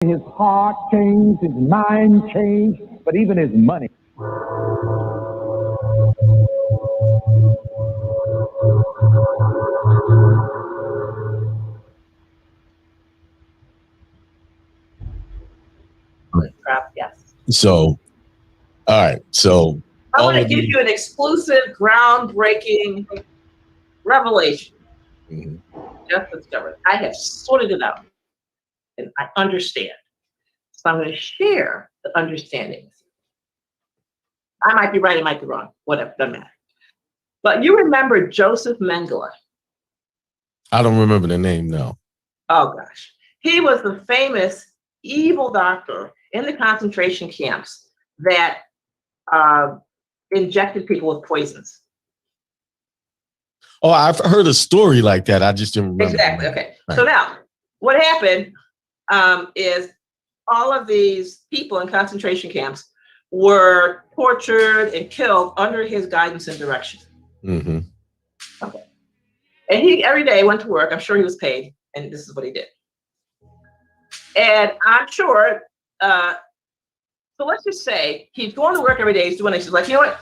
His heart changed, his mind changed, but even his money. Yes. So, all right. So I want to give you an exclusive, groundbreaking revelation. Just discovered. I have sorted it out, and I understand. So I'm going to share the understandings. I might be right, I might be wrong. Whatever, doesn't matter. But you remember Joseph Mengele? I don't remember the name, no. Oh gosh, he was the famous evil doctor in the concentration camps that injected people with poisons. Oh, I've heard a story like that. I just didn't remember. Exactly. Okay. Right. So now, what happened is all of these people in concentration camps were tortured and killed under his guidance and direction. Mm-hmm. Okay. And he every day went to work. I'm sure he was paid, and this is what he did. And I'm sure. So let's just say he's going to work every day. He's doing this. He's like, you know what?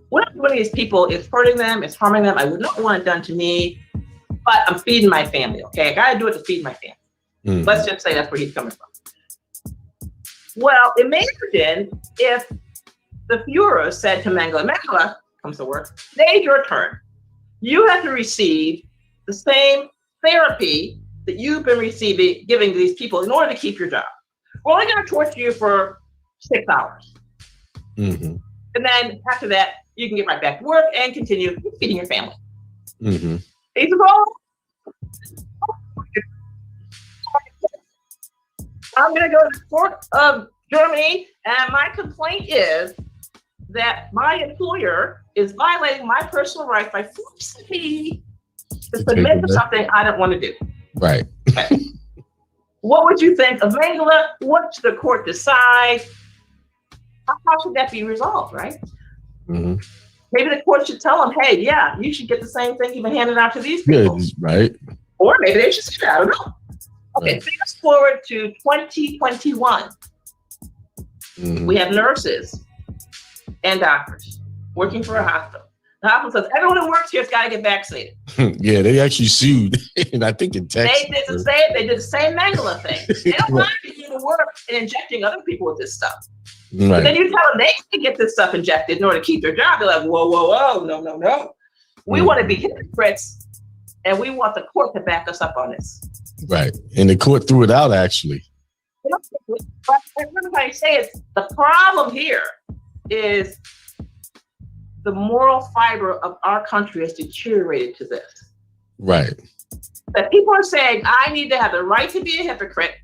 One of these people is hurting them, it's harming them. I would not want it done to me, but I'm feeding my family. Okay, I got to do it to feed my family. Mm-hmm. Let's just say that's where he's coming from. Well, imagine if the Fuhrer said to Mengele comes to work, today's your turn. You have to receive the same therapy that you've been giving to these people in order to keep your job. We're only going to torture you for 6 hours. Mm-hmm. And then after that, you can get right back to work and continue feeding your family. Mm-hmm. He said, well, I'm going to go to the court of Germany, and my complaint is that my employer is violating my personal rights by forcing me to submit to something I don't want to do. Right. Okay. What would you think of Mengele? What should the court decide? How should that be resolved, right? Mm-hmm. Maybe the court should tell them, hey, yeah, you should get the same thing you've been handing out to these people. Yeah, right. Or maybe they should say that. I don't know. Okay, right. Fast forward to 2021. Mm-hmm. We have nurses and doctors working for a hospital. The hospital says, everyone who works here has got to get vaccinated. Yeah, they actually sued. And I think in Texas. They did the same Mengele thing. They don't want to do the work and injecting other people with this stuff. Right. But then you tell them they can get this stuff injected in order to keep their job. They're like, whoa, no. We want to be hypocrites, and we want the court to back us up on this. Right. And the court threw it out, actually. But everybody says the problem here is the moral fiber of our country has deteriorated to this. Right. That people are saying, I need to have the right to be a hypocrite,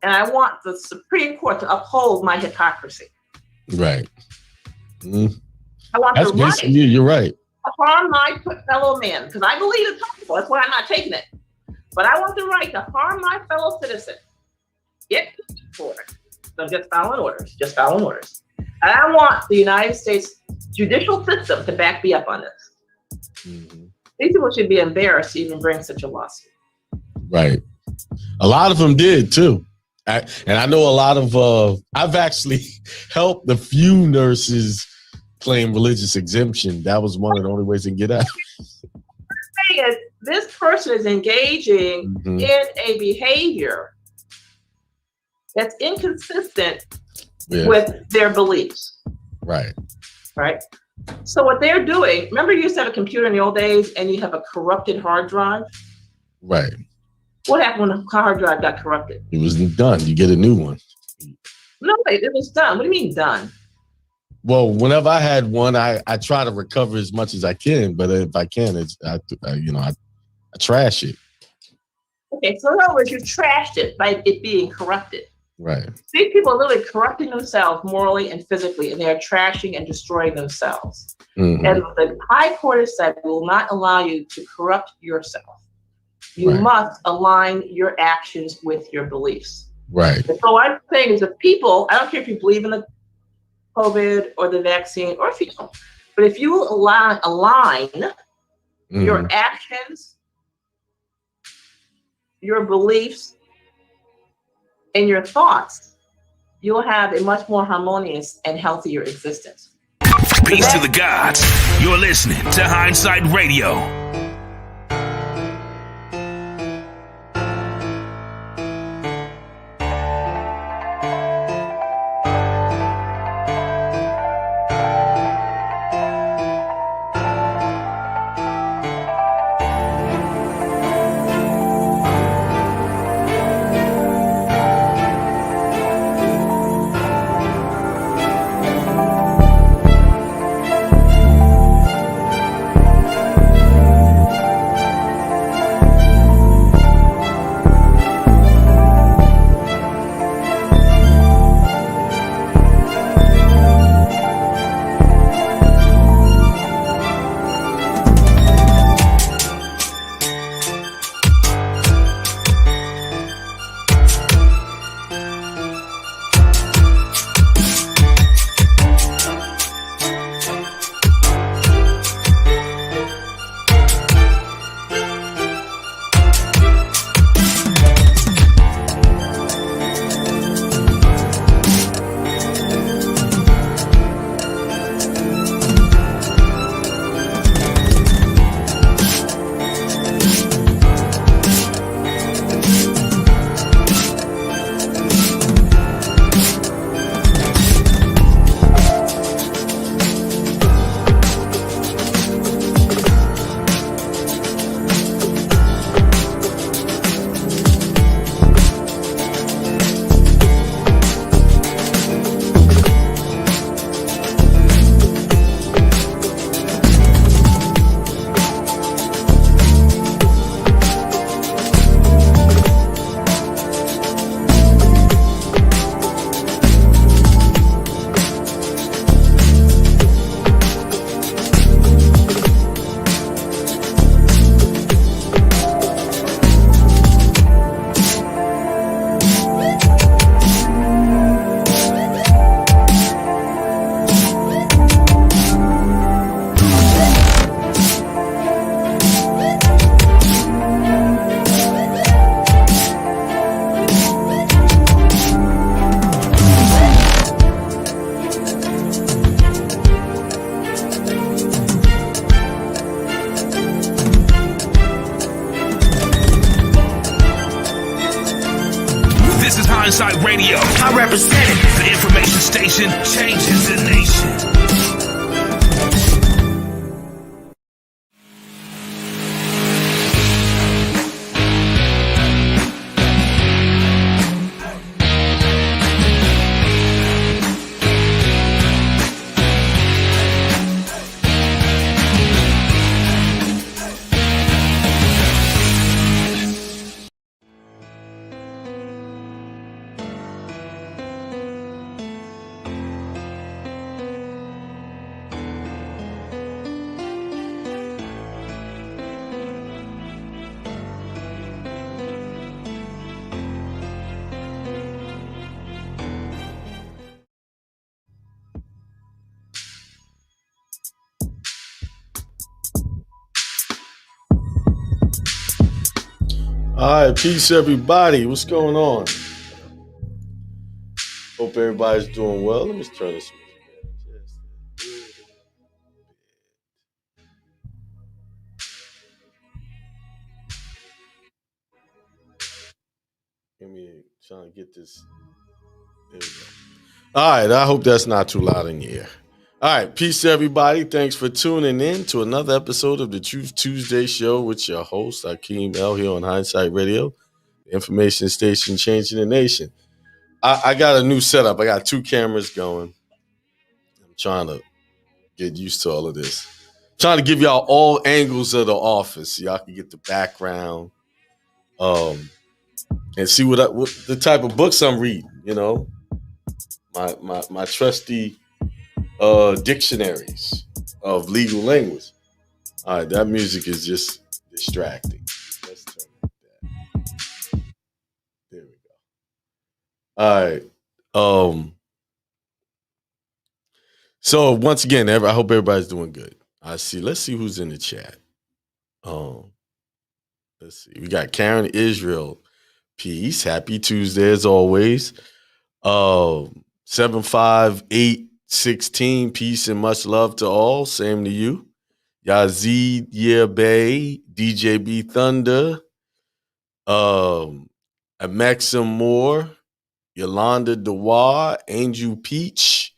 and I want the Supreme Court to uphold my hypocrisy. Right. Mm. I want the right. Yeah, you're right. To harm my fellow man, because I believe it's harmful. That's why I'm not taking it. But I want the right to harm my fellow citizen. Get for it. So just following orders. And I want the United States judicial system to back me up on this. Mm-hmm. These people should be embarrassed to even bring such a lawsuit. Right. A lot of them did too. And I know a lot of, I've actually helped a few nurses claim religious exemption. That was one of the only ways to get out. The thing is, this person is engaging mm-hmm. in a behavior that's inconsistent with their beliefs. Right. Right. So what they're doing, remember you used to have a computer in the old days and you have a corrupted hard drive? Right. What happened when the hard drive got corrupted? It was done. You get a new one. No, it was done. What do you mean done? Well, whenever I had one, I try to recover as much as I can, but if I can, I trash it. Okay, so in other words, you trashed it by it being corrupted. Right. These people are literally corrupting themselves morally and physically, and they are trashing and destroying themselves. Mm-hmm. And the High Court has said we will not allow you to corrupt yourself. You must align your actions with your beliefs. Right. And so what I'm saying is that people, I don't care if you believe in the COVID or the vaccine, or if you don't, but if you align mm-hmm. your actions, your beliefs, in your thoughts, you'll have a much more harmonious and healthier existence. Peace to the gods. You're listening to Hindsight Radio. Hindsight Radio. I represent it. The information station changes the nation. All right, peace everybody. What's going on? Hope everybody's doing well. Let me turn this music down. Give me trying to get this. There we go. All right, I hope that's not too loud in your ear. All right, peace everybody. Thanks for tuning in to another episode of the Truth Tuesday show with your host, Akeem L, here on Hindsight Radio, the information station changing the nation. I got a new setup. I got 2 cameras going. I'm trying to get used to all of this. I'm trying to give y'all all angles of the office so y'all can get the background and see what the type of books I'm reading, you know. My trusty dictionaries of legal language. All right, that music is just distracting. Let's turn that. There we go. All right. So once again, I hope everybody's doing good. Let's see who's in the chat. Let's see. We got Karen Israel. Peace. Happy Tuesday as always. 75816. Peace and much love to all. Same to you. Yazid Bay, DJB Thunder, Maxim Moore, Yolanda Dewar, Angel Peach,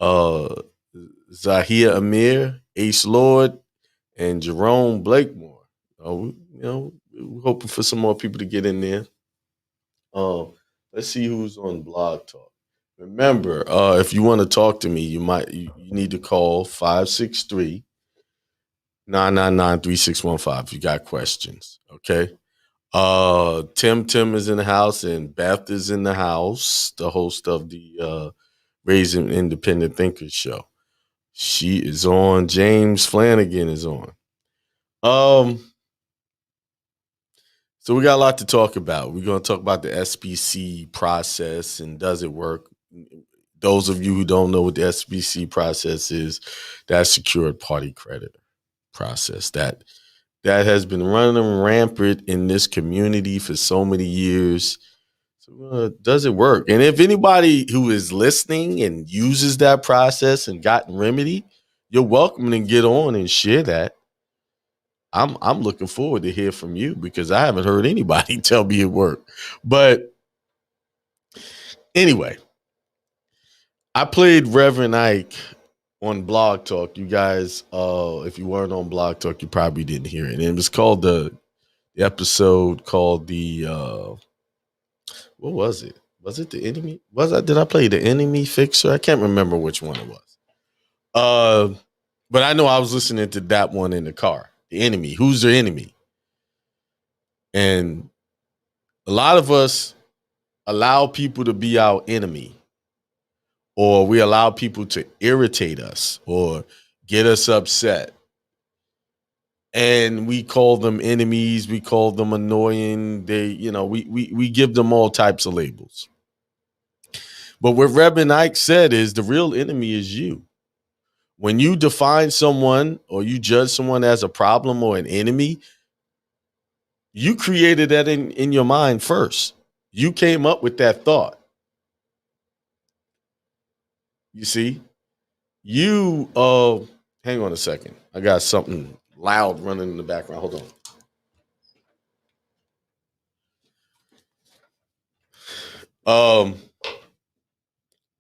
Zahia Amir, Ace Lord, and Jerome Blakemore. We're hoping for some more people to get in there. Let's see who's on Blog Talk. Remember, if you want to talk to me, you need to call 563-999-3615 if you got questions. Okay. Tim is in the house and Beth is in the house, the host of the Raising Independent Thinkers show. She is on. James Flanagan is on. So we got a lot to talk about. We're going to talk about the SPC process and does it work? Those of you who don't know what the SPC process is, that's secured party creditor process. That has been running rampant in this community for so many years. So does it work? And if anybody who is listening and uses that process and gotten remedy, you're welcome to get on and share that. I'm looking forward to hear from you because I haven't heard anybody tell me it worked. But anyway, I played Reverend Ike on Blog Talk. You guys, if you weren't on Blog Talk, you probably didn't hear it. And it was called the episode called the what was it? Was it the enemy? Did I play the enemy fixer? I can't remember which one it was. But I know I was listening to that one in the car. The enemy. Who's the enemy? And a lot of us allow people to be our enemy, or we allow people to irritate us or get us upset. And we call them enemies. We call them annoying. We give them all types of labels. But what Reverend Ike said is the real enemy is you. When you define someone or you judge someone as a problem or an enemy, you created that in your mind first. You came up with that thought. You see? You, hang on a second. I got something loud running in the background. Hold on.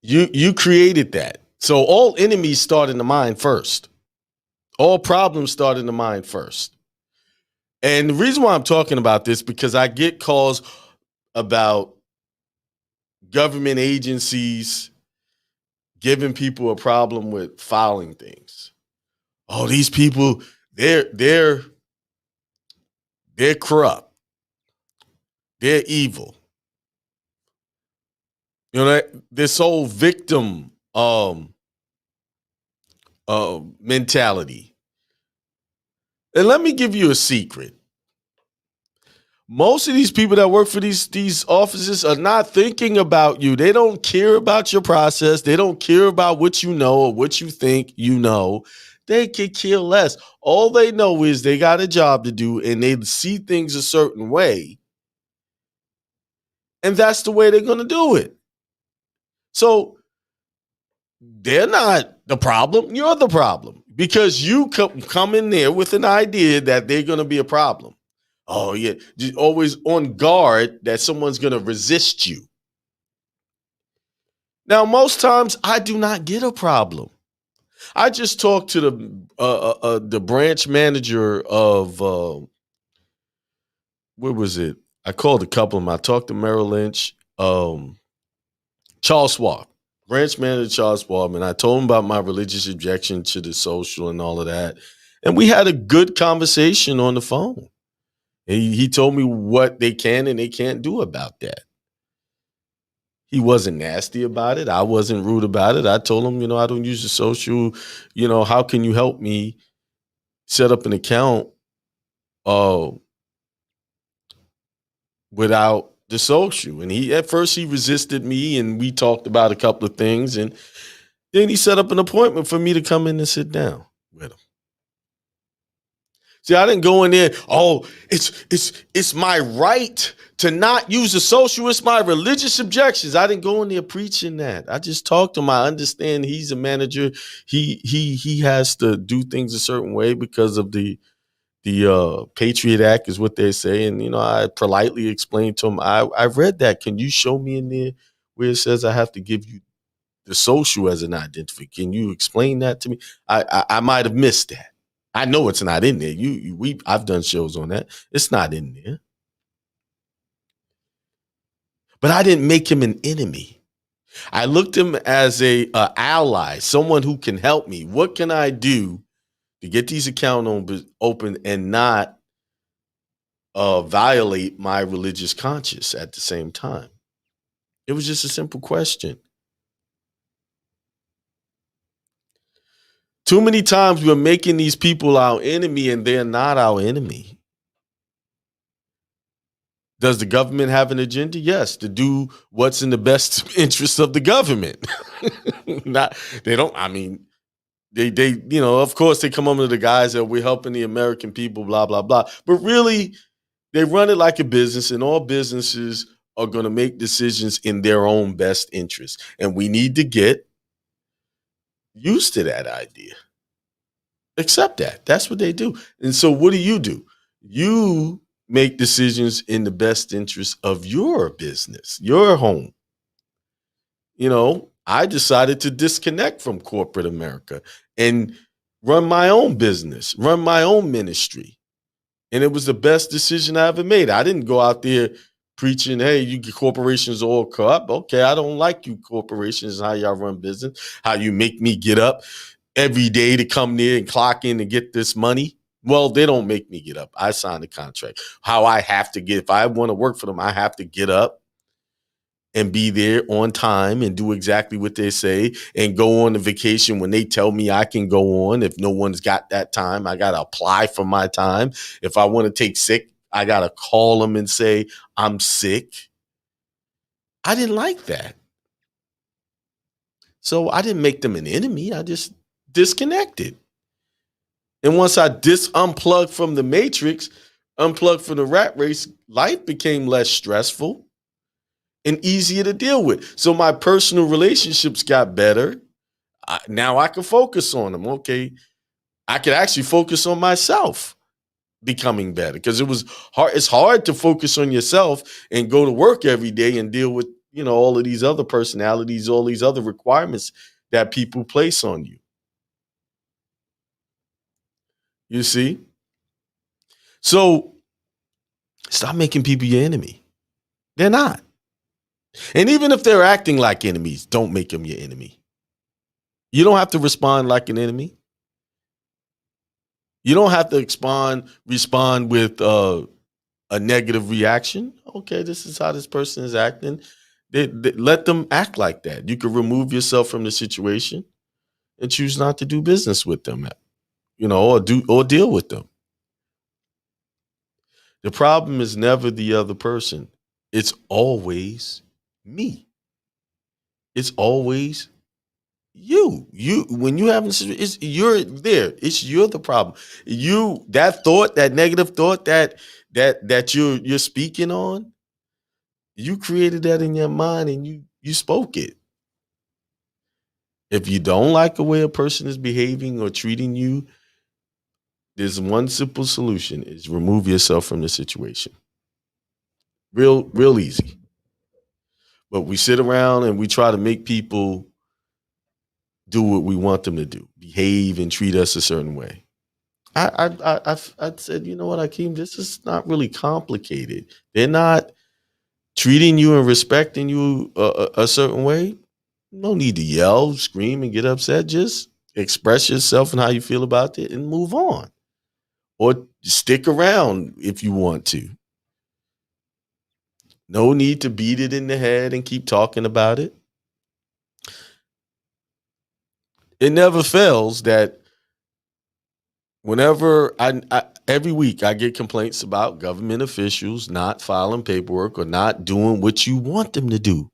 You created that. So all enemies start in the mind first. All problems start in the mind first. And the reason why I'm talking about this, because I get calls about government agencies giving people a problem with filing things. Oh, these people, they're corrupt. They're evil. This whole victim mentality. And let me give you a secret. Most of these people that work for these offices are not thinking about you. They don't care about your process. They don't care about what you know or what you think you know. They could care less. All they know is they got a job to do and they see things a certain way. And that's the way they're going to do it. So they're not the problem. You're the problem because you come in there with an idea that they're going to be a problem. Oh, yeah. Just always on guard that someone's going to resist you. Now, most times I do not get a problem. I just talked to the branch manager of, where was it? I called a couple of them. I talked to Merrill Lynch, Charles Schwab, branch manager Charles Schwab, and I told him about my religious objection to the social and all of that. And we had a good conversation on the phone. He told me what they can and they can't do about that. He wasn't nasty about it. I wasn't rude about it. I told him, I don't use the social. How can you help me set up an account without the social? And at first he resisted me and we talked about a couple of things. And then he set up an appointment for me to come in and sit down with him. See, I didn't go in there, oh, it's my right to not use the social. It's my religious objections. I didn't go in there preaching that. I just talked to him. I understand he's a manager. He has to do things a certain way because of the Patriot Act is what they say. And, I politely explained to him, I read that. Can you show me in there where it says I have to give you the social as an identifier? Can you explain that to me? I might have missed that. I know it's not in there. I've done shows on that. It's not in there. But I didn't make him an enemy. I looked him as a ally, someone who can help me. What can I do to get these accounts open and not violate my religious conscience at the same time? It was just a simple question. Too many times we're making these people our enemy and they're not our enemy. Does the government have an agenda? Yes, to do what's in the best interest of the government. Of course they come under the guise that we're helping the American people, blah, blah, blah. But really, they run it like a business, and all businesses are going to make decisions in their own best interest. And we need to get used to that idea. Accept that. That's what they do. And so what do? You make decisions in the best interest of your business, your home. I decided to disconnect from corporate America and run my own business, run my own ministry. And it was the best decision I ever made. I didn't go out there preaching, hey, you corporations are all corrupt. Okay, I don't like you corporations, how y'all run business, how you make me get up every day to come there and clock in and get this money. Well, they don't make me get up. I signed a contract. How I have to if I want to work for them, I have to get up and be there on time and do exactly what they say and go on the vacation when they tell me I can go on. If no one's got that time, I got to apply for my time. If I want to take sick, I got to call them and say, I'm sick. I didn't like that. So I didn't make them an enemy. I just disconnected. And once I unplugged from the matrix, unplugged from the rat race, life became less stressful and easier to deal with. So my personal relationships got better. Now I can focus on them. Okay. I could actually focus on myself becoming better because it was hard. It's hard to focus on yourself and go to work every day and deal with, all of these other personalities, all these other requirements that people place on you. You see? So stop making people your enemy. They're not. And even if they're acting like enemies, don't make them your enemy. You don't have to respond like an enemy. You don't have to respond with a negative reaction. Okay, this is how this person is acting. They let them act like that. You can remove yourself from the situation and choose not to do business with them, or deal with them. The problem is never the other person. It's always me. It's always you. When you have you're there. You're the problem. That negative thought that you're speaking on, you created that in your mind and you spoke it. If you don't like the way a person is behaving or treating you, there's one simple solution: is remove yourself from the situation. Real easy. But we sit around and we try to make people do what we want them to do, behave and treat us a certain way. I said, you know what, Akeem, this is not really complicated. They're not treating you and respecting you a certain way. No need to yell, scream, and get upset. Just express yourself and how you feel about it and move on. Or stick around if you want to. No need to beat it in the head and keep talking about it. It never fails that whenever every week I get complaints about government officials not filing paperwork or not doing what you want them to do.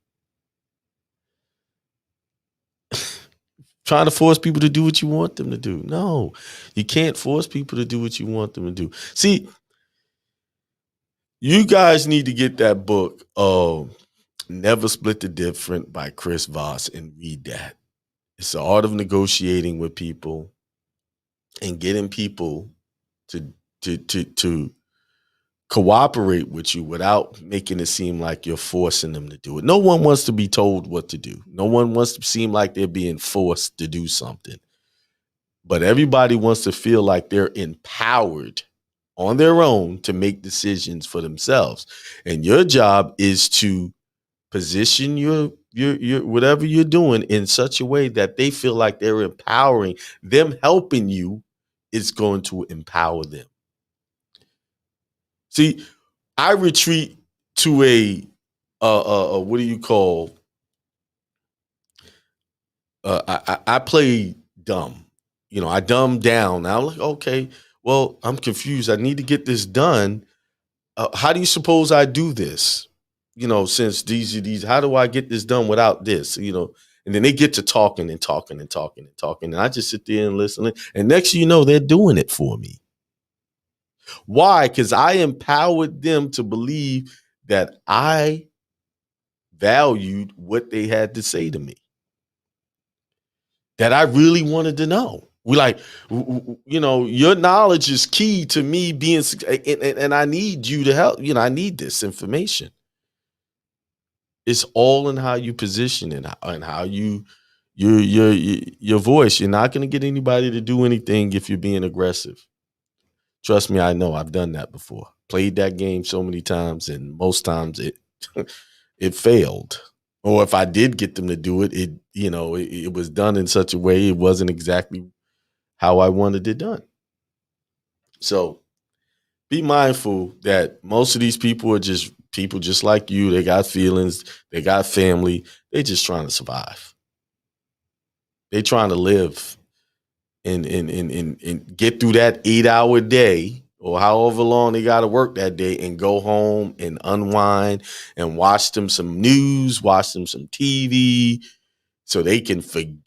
trying to force people to do what you want them to do. No, you can't force people to do what you want them to do. See, you guys need to get that book, Never Split the Difference by Chris Voss, and read that. It's the art of negotiating with people and getting people to cooperate with you without making it seem like you're forcing them to do it. No one wants to be told what to do. No one wants to seem like they're being forced to do something. But everybody wants to feel like they're empowered on their own to make decisions for themselves. And your job is to position your whatever you're doing in such a way that they feel like they're empowering them. Helping you is going to empower them. See, I retreat to a what do you call? I play dumb. You know, I dumb down. I'm like, okay, well, I'm confused. I need to get this done. How do you suppose I do this? You know, since these, how do I get this done without this? You know, and then they get to talking and talking and talking and talking, and I just sit there and listen. And next thing you know, they're doing it for me. Why? Because I empowered them to believe that I valued what they had to say to me, that I really wanted to know. We like, you know, your knowledge is key to me being, and I need you to help. You know, I need this information. It's all in how you position it and how your voice. You're not going to get anybody to do anything if you're being aggressive. Trust me, I know. I've done that before. Played that game so many times, and most times it it failed. Or if I did get them to do it, it was done in such a way it wasn't exactly how I wanted it done. So be mindful that most of these people are just people just like you. They got feelings, they got family. They're just trying to survive. They're trying to live and get through that 8-hour day or however long they got to work that day and go home and unwind and watch them some news, watch them some TV so they can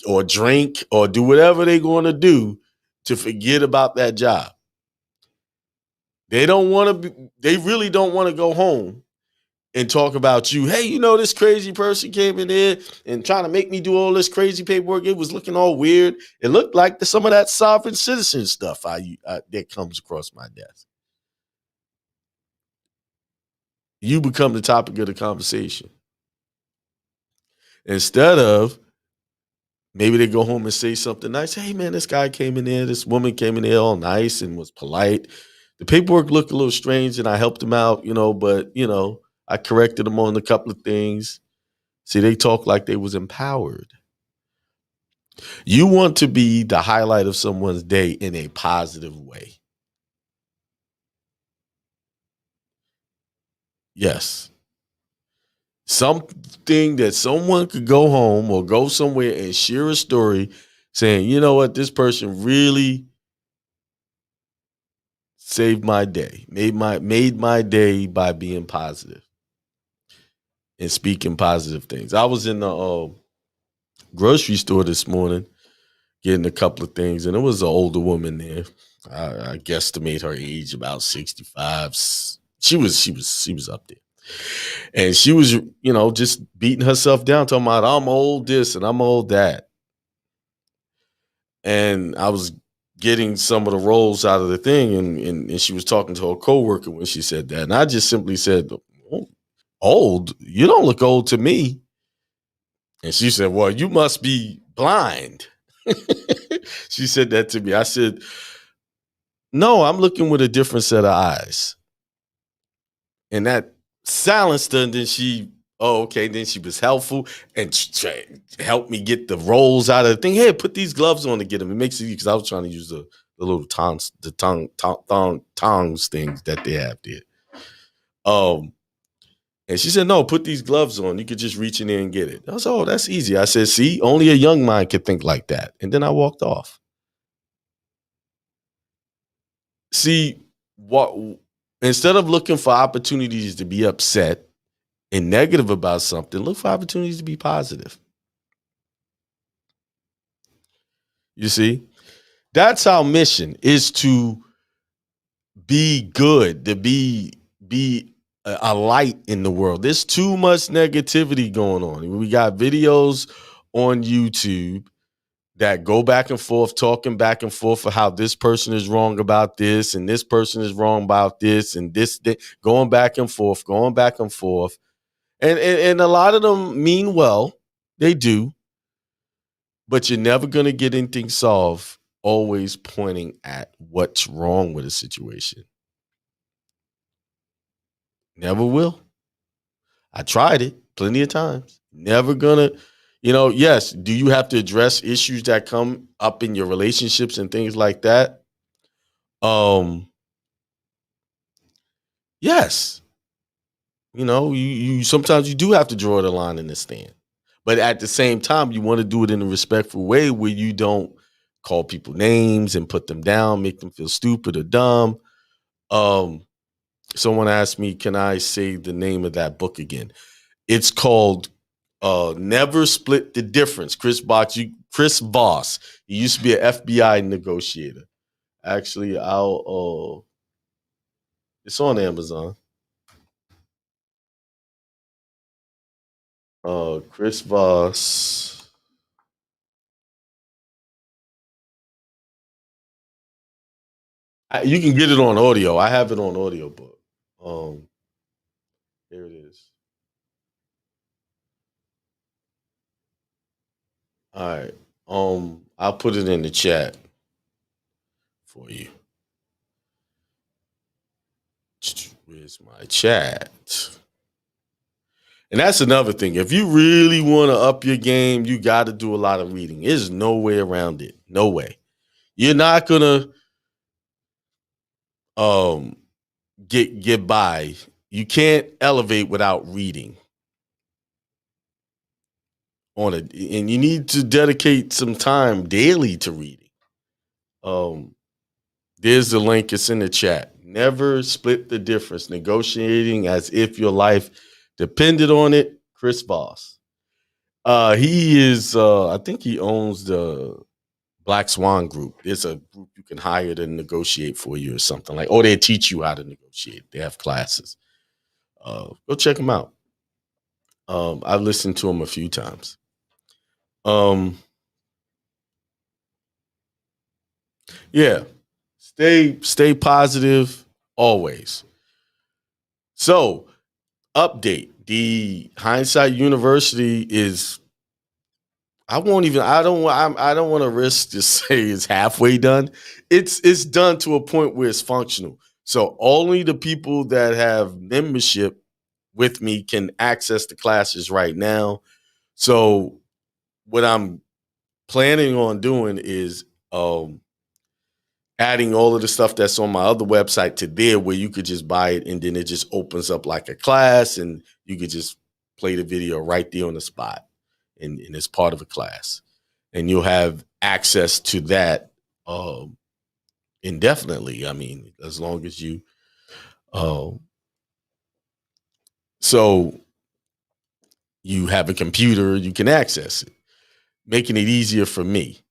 or drink or do whatever they're going to do to forget about that job. They really don't want to go home and talk about you. Hey, you know, this crazy person came in there and trying to make me do all this crazy paperwork. It was looking all weird. It looked like some of that sovereign citizen stuff that comes across my desk. You become the topic of the conversation. Instead of maybe they go home and say something nice. Hey, man, this guy came in there. This woman came in there all nice and was polite. The paperwork looked a little strange and I helped him out, but, I corrected them on a couple of things. See, they talk like they was empowered. You want to be the highlight of someone's day in a positive way. Yes. Something that someone could go home or go somewhere and share a story saying, you know what, this person really saved my day, made my day by being positive and speaking positive things. I was in the grocery store this morning getting a couple of things, and there was an older woman there. I guesstimate her age about 65. She was up there, and she was just beating herself down, talking about I'm old this and I'm old that. And I was getting some of the rolls out of the thing, and she was talking to her coworker when she said that, and I just simply said, oh, old? You don't look old to me. And she said, well, you must be blind. She said that to me. I said, no, I'm looking with a different set of eyes. And that silenced her. And then then she was helpful and helped me get the rolls out of the thing. Hey, put these gloves on to get them. It makes it easy because I was trying to use the little tongs things that they have there. And she said, no, put these gloves on. You could just reach in there and get it. I was, oh, that's easy. I said, see, only a young mind could think like that. And then I walked off. See, instead of looking for opportunities to be upset and negative about something, look for opportunities to be positive. You see, that's our mission, is to be good, to be a light in the world. There's too much negativity going on. We got videos on YouTube that go back and forth, talking back and forth for how this person is wrong about this and this person is wrong about this and this, going back and forth, going back and forth. And a lot of them mean well. They do. But you're never going to get anything solved always pointing at what's wrong with a situation. Never will. I tried it plenty of times. Never gonna, yes, do you have to address issues that come up in your relationships and things like that? Yes. You sometimes you do have to draw the line in the sand. But at the same time, you want to do it in a respectful way where you don't call people names and put them down, make them feel stupid or dumb. Someone asked me, can I say the name of that book again? It's called Never Split the Difference. Chris Voss. He used to be an FBI negotiator. Actually, it's on Amazon. Chris Voss. You can get it on audio. I have it on audiobook. Here it is. All right. I'll put it in the chat for you. Where's my chat? And that's another thing. If you really want to up your game, you got to do a lot of reading. There's no way around it. No way. You're not gonna get by. You can't elevate without reading on it, and you need to dedicate some time daily to reading. There's the link. It's in the chat. Never Split the Difference. Negotiating as if your life depended on it. Chris Voss. He is. I think he owns the Black Swan Group. There's a group you can hire to negotiate for you or something like. Or they teach you how to negotiate. They have classes. Go check them out. I've listened to them a few times. Yeah. Stay positive always. So, update. The Hindsight University is, I don't want to risk to say it's halfway done. It's done to a point where it's functional. So only the people that have membership with me can access the classes right now. So what I'm planning on doing is adding all of the stuff that's on my other website to there, where you could just buy it and then it just opens up like a class and you could just play the video right there on the spot. And it's part of a class. And you'll have access to that indefinitely. I mean, as long as you so you have a computer, you can access it, making it easier for me.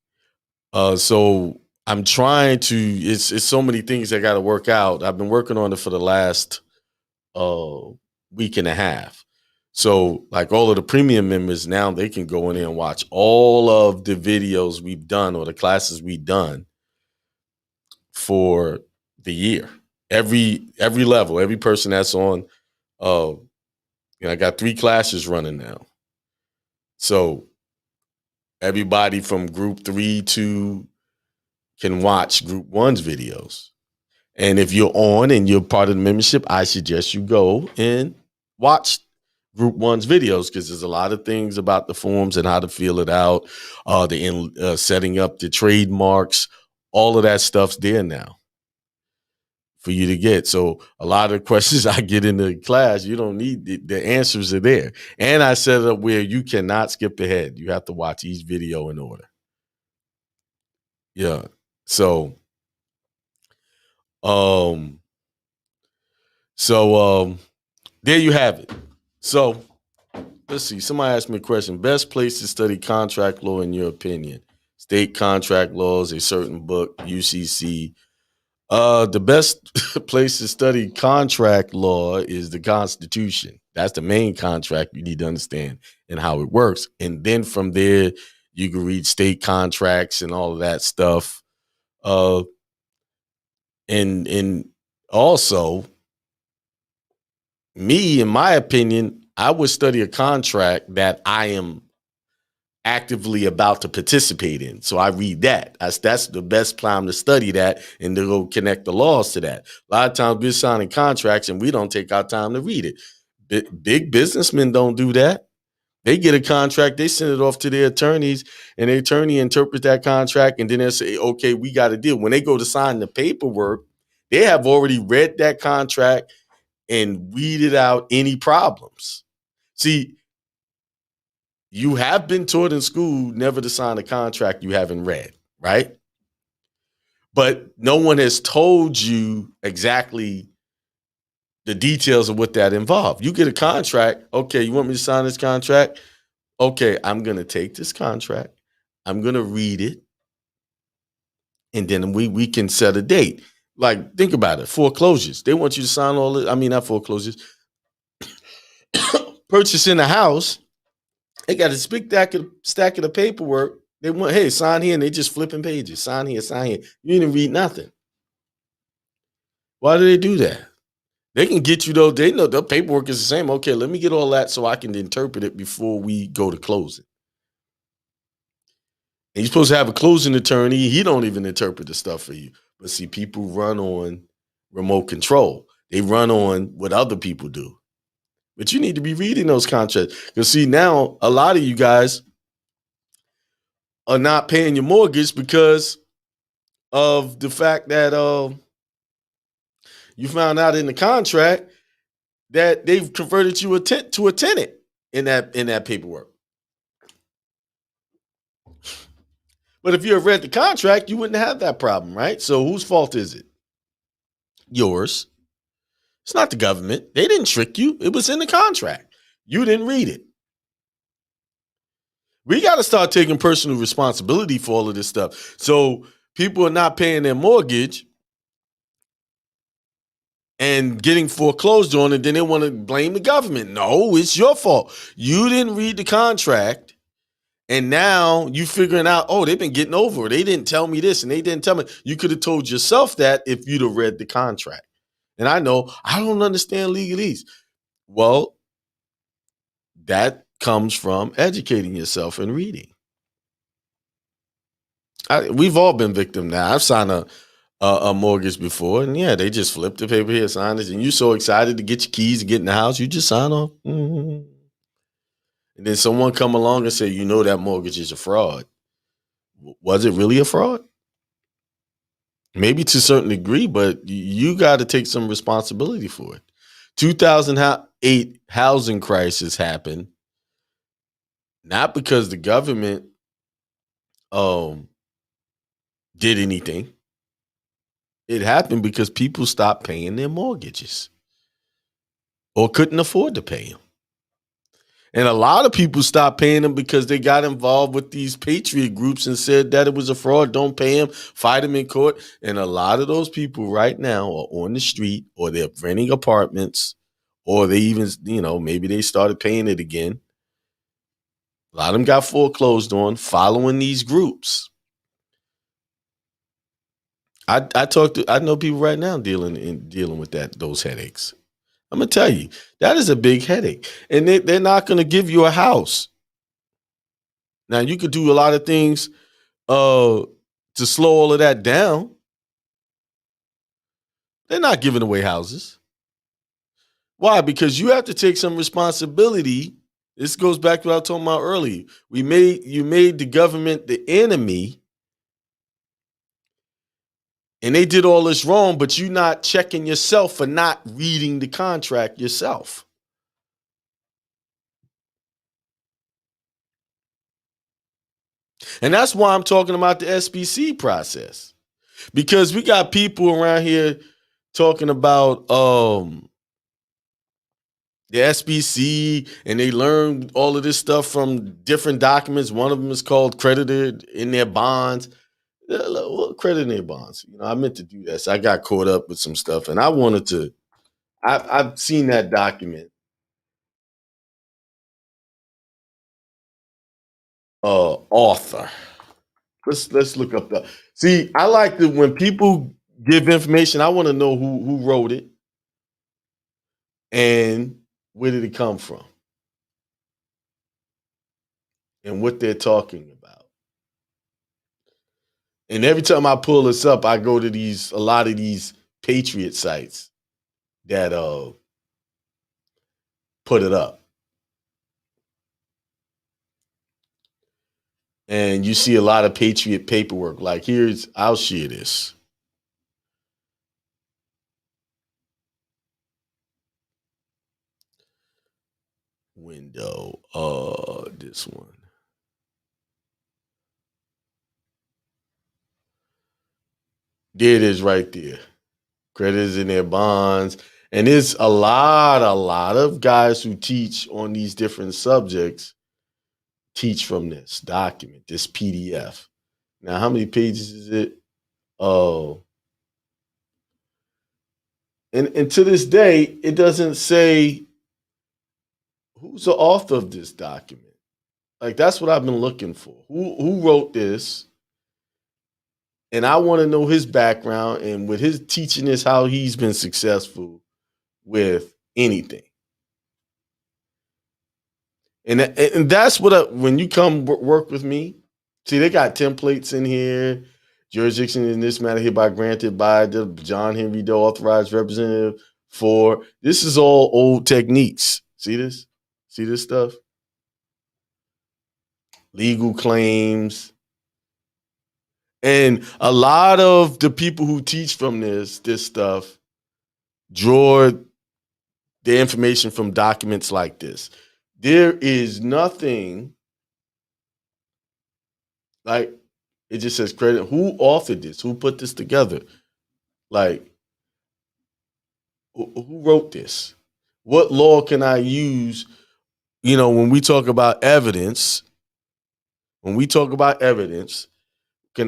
So I'm trying to, it's so many things I got to work out. I've been working on it for the last week and a half. So like all of the premium members now, they can go in there and watch all of the videos we've done or the classes we've done for the year. Every level, every person that's on, I got 3 classes running now. So everybody from group 3 to can watch group 1's videos. And if you're on and you're part of the membership, I suggest you go and watch group 1's videos, because there's a lot of things about the forms and how to fill it out, setting up the trademarks, all of that stuff's there now for you to get. So a lot of questions I get in the class, you don't need the answers are there. And I set it up where you cannot skip ahead. You have to watch each video in order. Yeah. So, there you have it. So let's see. Somebody asked me a question. Best place to study contract law in your opinion? State contract laws, a certain book, UCC. The best place to study contract law is the Constitution. That's the main contract you need to understand and how it works. And then from there, you can read state contracts and all of that stuff. And also, me, in my opinion, I would study a contract that I am actively about to participate in. So I read that. That's the best time to study that and to go connect the laws to that. A lot of times we're signing contracts and we don't take our time to read it. Big businessmen don't do that. They get a contract, they send it off to their attorneys, and the attorney interprets that contract, and then they say, okay, we got a deal. When they go to sign the paperwork, they have already read that contract and weeded out any problems. See, you have been taught in school never to sign a contract you haven't read, right? But no one has told you exactly the details of what that involved. You get a contract. Okay, you want me to sign this contract? Okay, I'm going to take this contract. I'm going to read it. And then we can set a date. Like, think about it. Foreclosures. They want you to sign all this. I mean, not foreclosures. Purchasing a house. They got a big stack of the paperwork. They want, hey, sign here, and they just flipping pages. Sign here, sign here. You didn't read nothing. Why do they do that? They can get you, though. They know the paperwork is the same. Okay, let me get all that so I can interpret it before we go to closing. And you're supposed to have a closing attorney. He don't even interpret the stuff for you. But see, people run on remote control. They run on what other people do. But you need to be reading those contracts. Because see, now a lot of you guys are not paying your mortgage because of the fact that you found out in the contract that they've converted you to a tenant in that paperwork. But if you had read the contract, you wouldn't have that problem, right? So whose fault is it? Yours. It's not the government. They didn't trick you. It was in the contract. You didn't read it. We got to start taking personal responsibility for all of this stuff. So people are not paying their mortgage and getting foreclosed on, and then they want to blame the government. No, it's your fault. You didn't read the contract, and now you figuring out, oh, they've been getting over it. They didn't tell me this, and they didn't tell me. You could have told yourself that if you'd have read the contract. And I know, I don't understand legalese. Well, that comes from educating yourself and reading. We've all been victim now. I've signed a mortgage before, and yeah, they just flip the paper here, sign it, and you're so excited to get your keys and get in the house, you just sign off. Mm-hmm. And then someone come along and say, you know that mortgage is a fraud. Was it really a fraud? Maybe to a certain degree, but you got to take some responsibility for it. 2008 housing crisis happened, not because the government did anything. It happened because people stopped paying their mortgages or couldn't afford to pay them. And a lot of people stopped paying them because they got involved with these patriot groups and said that it was a fraud. Don't pay them, fight them in court. And a lot of those people right now are on the street, or they're renting apartments, or they even, maybe they started paying it again. A lot of them got foreclosed on following these groups. I know people right now dealing with those headaches. I'm going to tell you, that is a big headache. And they're not going to give you a house. Now, you could do a lot of things to slow all of that down. They're not giving away houses. Why? Because you have to take some responsibility. This goes back to what I was talking about earlier. You made the government the enemy. And they did all this wrong, but you're not checking yourself for not reading the contract yourself. And that's why I'm talking about the SPC process. Because we got people around here talking about the SPC, and they learn all of this stuff from different documents. One of them is called Creditor in their bonds. Well, credit in their bonds. I meant to do that. So I got caught up with some stuff, and I wanted to. I've seen that document. Author. Let's look up the. See, I like to when people give information. I want to know who wrote it and where did it come from and what they're talking about. And every time I pull this up, I go to a lot of these Patriot sites that put it up. And you see a lot of Patriot paperwork. Like I'll share this. Window, this one. There it is right there. Creditors in their bonds. And there's a lot of guys who teach on these different subjects teach from this document, this PDF. Now, how many pages is it? Oh. And to this day, it doesn't say who's the author of this document. Like, that's what I've been looking for. Who wrote this? And I want to know his background and with his teaching is how he's been successful with anything. And that's what when you come work with me, see, they got templates in here. Jurisdiction in this matter hereby granted by the John Henry Doe authorized representative for. This is all old techniques. See this? See this stuff? Legal claims. And a lot of the people who teach from this stuff draw the information from documents like this. There is nothing like it just says credit. Who authored this? Who put this together? Like, who wrote this? What law can I use? When we talk about evidence,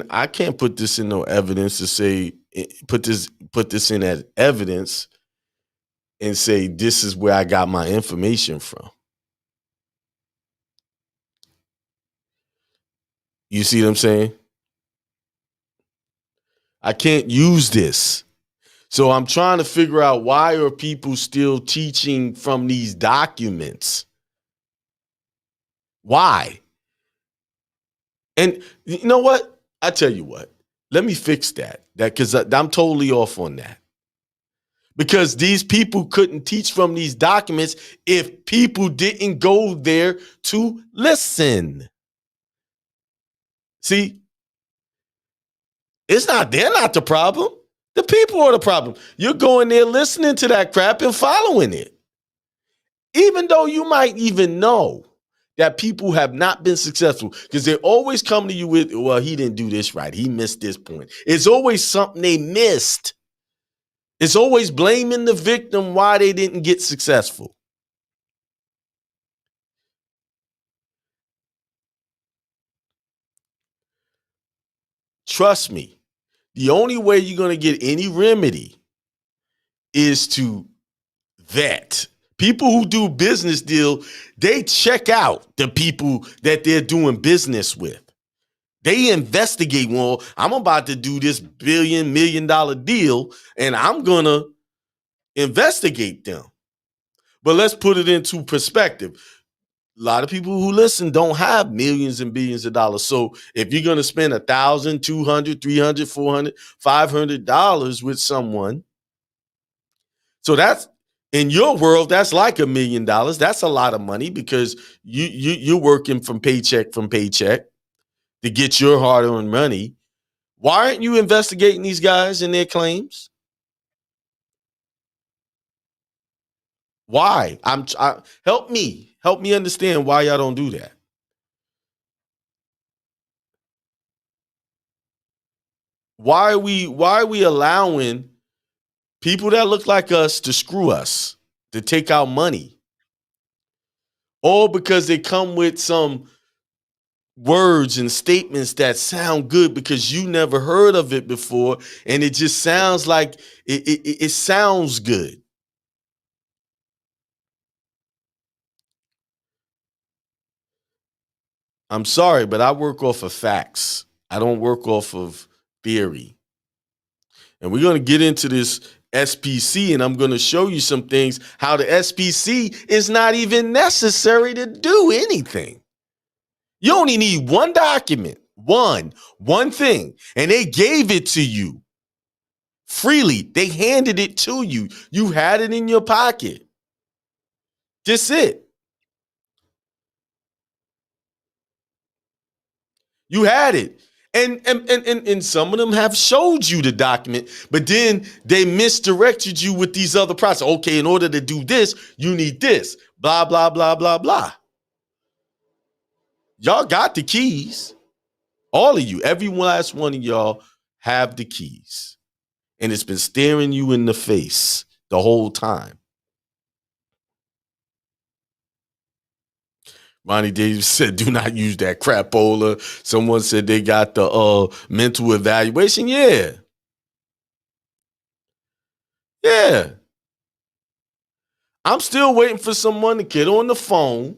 I can't put this in no evidence to say put this in as evidence and say this is where I got my information from. You see what I'm saying? I can't use this. So I'm trying to figure out why are people still teaching from these documents? Why? And you know what? I tell you what. Let me fix that because I'm totally off on that. Because these people couldn't teach from these documents if people didn't go there to listen. See, they're not the problem. The people are the problem. You're going there listening to that crap and following it. Even though you might even know that people have not been successful because they always come to you with, well, he didn't do this right. He missed this point. It's always something they missed. It's always blaming the victim why they didn't get successful. Trust me, the only way you're going to get any remedy is to vet. People who do business deal, they check out the people that they're doing business with. They investigate, well, I'm about to do this $1 million deal, and I'm going to investigate them. But let's put it into perspective. A lot of people who listen don't have millions and billions of dollars. So if you're going to spend $1,000, $200, $300, $400, $500 with someone, so that's in your world, that's like $1 million. That's a lot of money because you're working from paycheck to get your hard-earned money. Why aren't you investigating these guys and their claims? Why? Help me understand why y'all don't do that. Why are we allowing people that look like us to screw us, to take our money? all because they come with some words and statements that sound good because you never heard of it before, and it just sounds like it sounds good. I'm sorry, but I work off of facts. I don't work off of theory. And we're going to get into this SPC, and I'm going to show you some things, how the SPC is not even necessary to do anything. You only need one document, one thing, and they gave it to you freely. They handed it to you. You had it in your pocket. Just it. You had it. And some of them have showed you the document, but then they misdirected you with these other process. Okay, in order to do this, you need this. Blah, blah, blah, blah, blah. Y'all got the keys. All of you, every last one of y'all have the keys. And it's been staring you in the face the whole time. Ronnie Davis said, do not use that crapola. Someone said they got the mental evaluation. Yeah. I'm still waiting for someone to get on the phone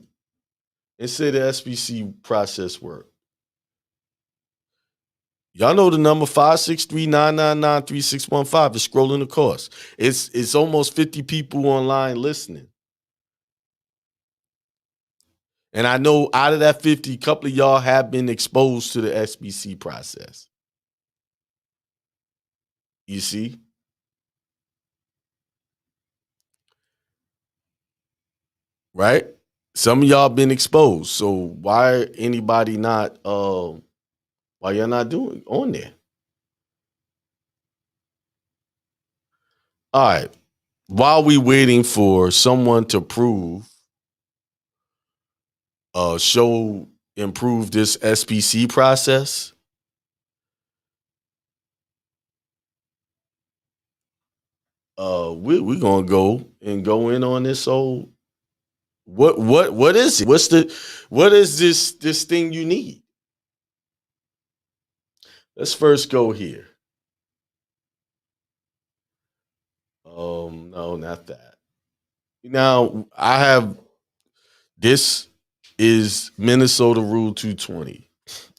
and say the SPC process work. Y'all know the number 563-999-3615 is scrolling across. It's almost 50 people online listening. And I know out of that 50, a couple of y'all have been exposed to the SPC process. You see? Right? Some of y'all been exposed. So why anybody not, why y'all not doing on there? All right. While we waiting for someone to improve this SPC process, we're gonna go in on this whole what is it? What is this thing you need? Let's first go here. No, not that. Now this is Minnesota Rule 220,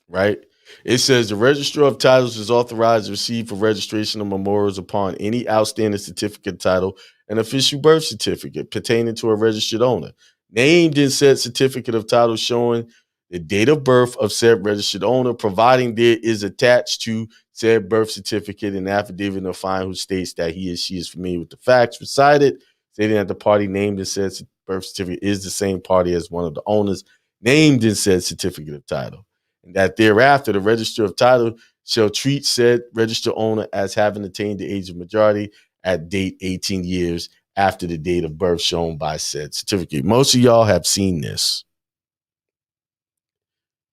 right? It says the registrar of titles is authorized to receive for registration of memorials upon any outstanding certificate of title and official birth certificate pertaining to a registered owner, named in said certificate of title showing the date of birth of said registered owner, providing there is attached to said birth certificate an affidavit notifying who states that he or she is familiar with the facts recited, stating that the party named in said birth certificate is the same party as one of the owners named in said certificate of title, and that thereafter the registrar of title shall treat said registered owner as having attained the age of majority at date 18 years after the date of birth shown by said certificate. Most of y'all have seen this,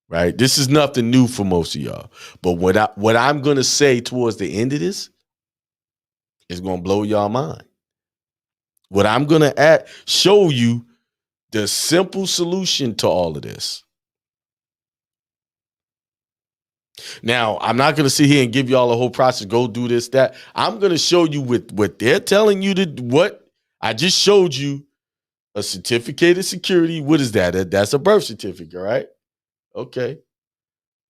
right? This is nothing new for most of y'all. But what I'm going to say towards the end of this is going to blow y'all mind. What I'm going to show you the simple solution to all of this. Now, I'm not going to sit here and give y'all a whole process, go do this, that. I'm going to show you with what they're telling you to what I just showed you, a certificate of security. What is that? That's a birth certificate, right? Okay.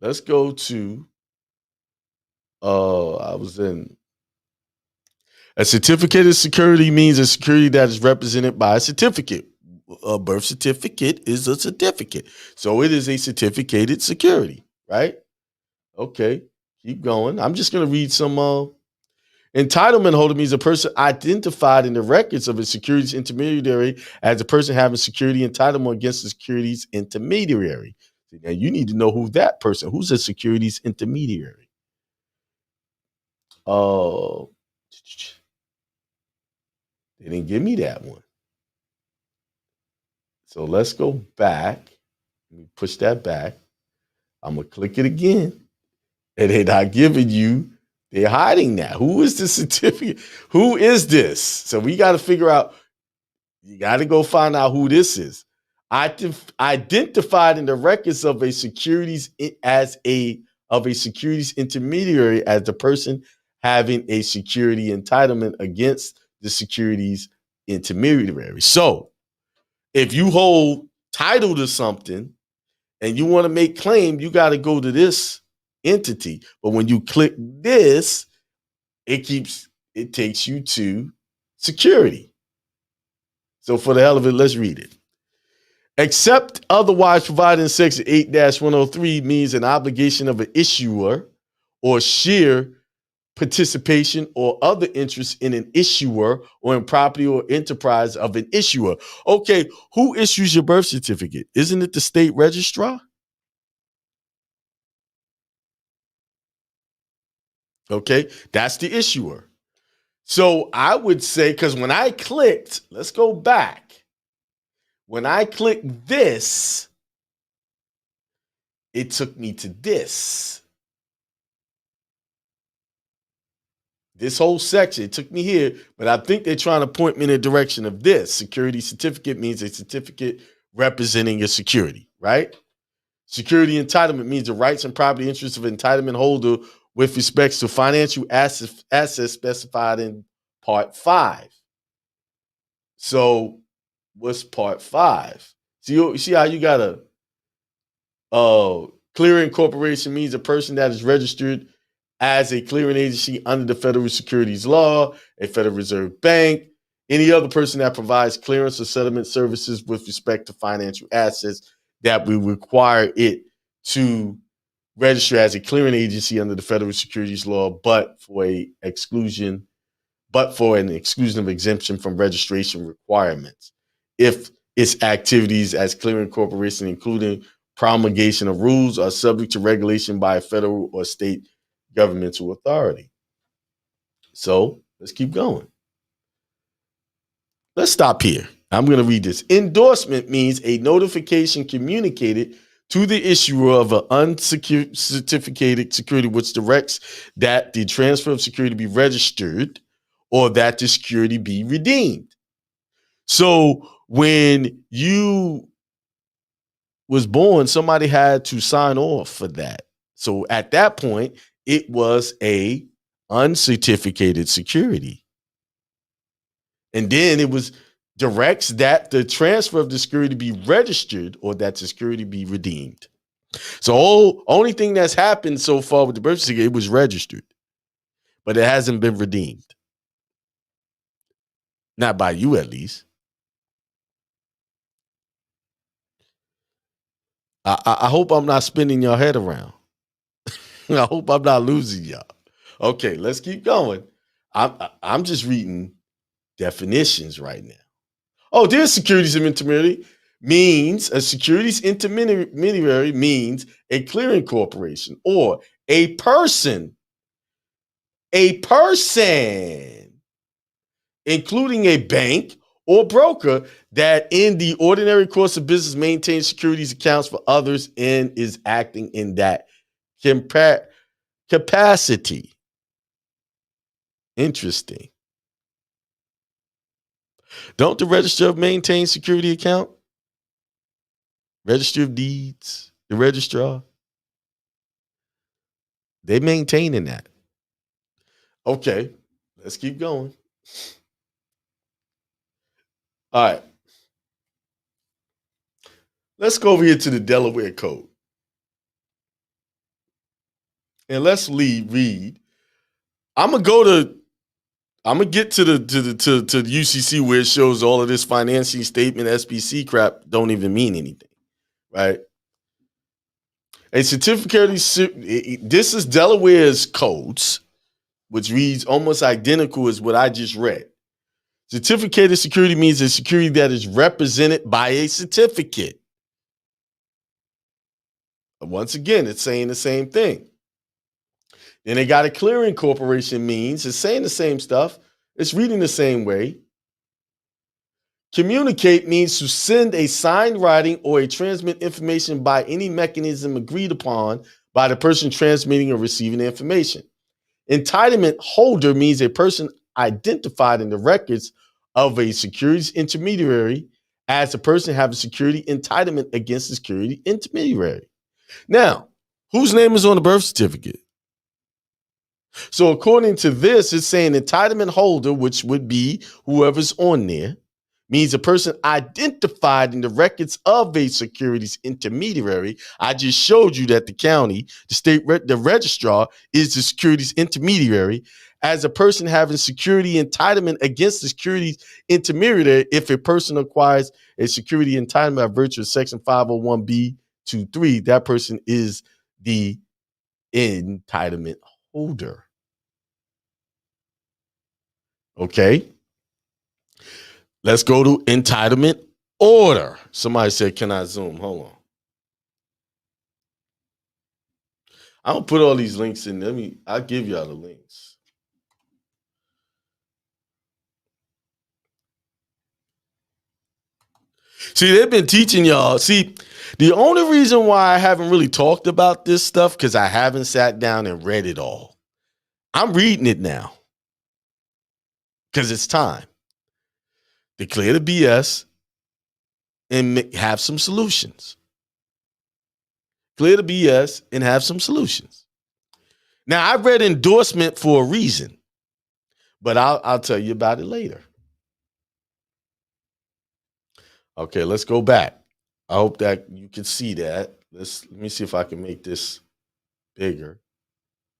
Let's go to, I was in. A certificate of security means a security that is represented by a certificate. A birth certificate is a certificate. So it is a certificated security, right? Okay, keep going. I'm just going to read some. Entitlement holder means a person identified in the records of a securities intermediary as a person having security entitlement against the securities intermediary. Now you need to know who that person, who's a securities intermediary. They didn't give me that one. So let's go back. Let me push that back. I'm going to click it again. And they're not giving you, they're hiding that. Who is the certificate? Who is this? So we got to figure out, you got to go find out who this is. identified in the records of a securities intermediary as the person having a security entitlement against the securities intermediary. So if you hold title to something and you want to make claim, you got to go to this entity. But when you click this, it takes you to security. So for the hell of it, let's read it. Except otherwise provided in section 8-103 means an obligation of an issuer or share participation or other interest in an issuer or in property or enterprise of an issuer. Okay, who issues your birth certificate? Isn't it the state registrar? Okay, that's the issuer. So I would say, because when I clicked, let's go back. When I clicked this, it took me to this. This whole section, it took me here, but I think they're trying to point me in the direction of this. Security certificate means a certificate representing a security, right? Security entitlement means the rights and property interests of entitlement holder with respects to financial assets specified in Part 5. So what's Part 5? So you see how you got a clearing corporation means a person that is registered as a clearing agency under the federal securities law, a Federal Reserve Bank, any other person that provides clearance or settlement services with respect to financial assets that will require it to register as a clearing agency under the federal securities law, but for an exclusion of exemption from registration requirements if its activities as clearing corporation, including promulgation of rules, are subject to regulation by a federal or state governmental authority. So let's keep going. Let's stop here. I'm going to read this. Endorsement means a notification communicated to the issuer of an unsecured certificated security which directs that the transfer of security be registered or that the security be redeemed. So when you was born, somebody had to sign off for that. So at that point, it was a uncertificated security. And then it was directs that the transfer of the security be registered or that the security be redeemed. So only thing that's happened so far with the birth certificate, it was registered, but it hasn't been redeemed. Not by you, at least. I hope I'm not spinning your head around. I hope I'm not losing y'all. Okay, let's keep going. I'm just reading definitions right now. Oh, there's securities intermediary means a securities intermediary means a clearing corporation or a person, including a bank or broker that in the ordinary course of business maintains securities accounts for others and is acting in that capacity. Interesting. Don't the register of maintain security account? Register of deeds, the registrar. They maintaining that. Okay, let's keep going. All right. Let's go over here to the Delaware Code. And let's read. I'm gonna get to the UCC where it shows all of this financing statement, SPC crap don't even mean anything, right? A certificate, this is Delaware's codes, which reads almost identical as what I just read. Certificated security means a security that is represented by a certificate. Once again, it's saying the same thing. Then they got a clearing corporation means it's saying the same stuff. It's reading the same way. Communicate means to send a signed writing or a transmit information by any mechanism agreed upon by the person transmitting or receiving the information. Entitlement holder means a person identified in the records of a securities intermediary as a person having security entitlement against the security intermediary. Now, whose name is on the birth certificate? So according to this, it's saying entitlement holder, which would be whoever's on there, means a person identified in the records of a securities intermediary. I just showed you that the county, the registrar is the securities intermediary, as a person having security entitlement against the securities intermediary. If a person acquires a security entitlement by virtue of section 501B23, that person is the entitlement holder. Okay. Let's go to entitlement order. Somebody said, can I zoom? Hold on. I don't put all these links in. I'll give y'all the links. See, they've been teaching y'all. See, the only reason why I haven't really talked about this stuff, because I haven't sat down and read it all. I'm reading it now because it's time to clear the BS and have some solutions. Clear the BS and have some solutions. Now, I read endorsement for a reason, but I'll tell you about it later. Okay, let's go back. I hope that you can see that. Let me see if I can make this bigger.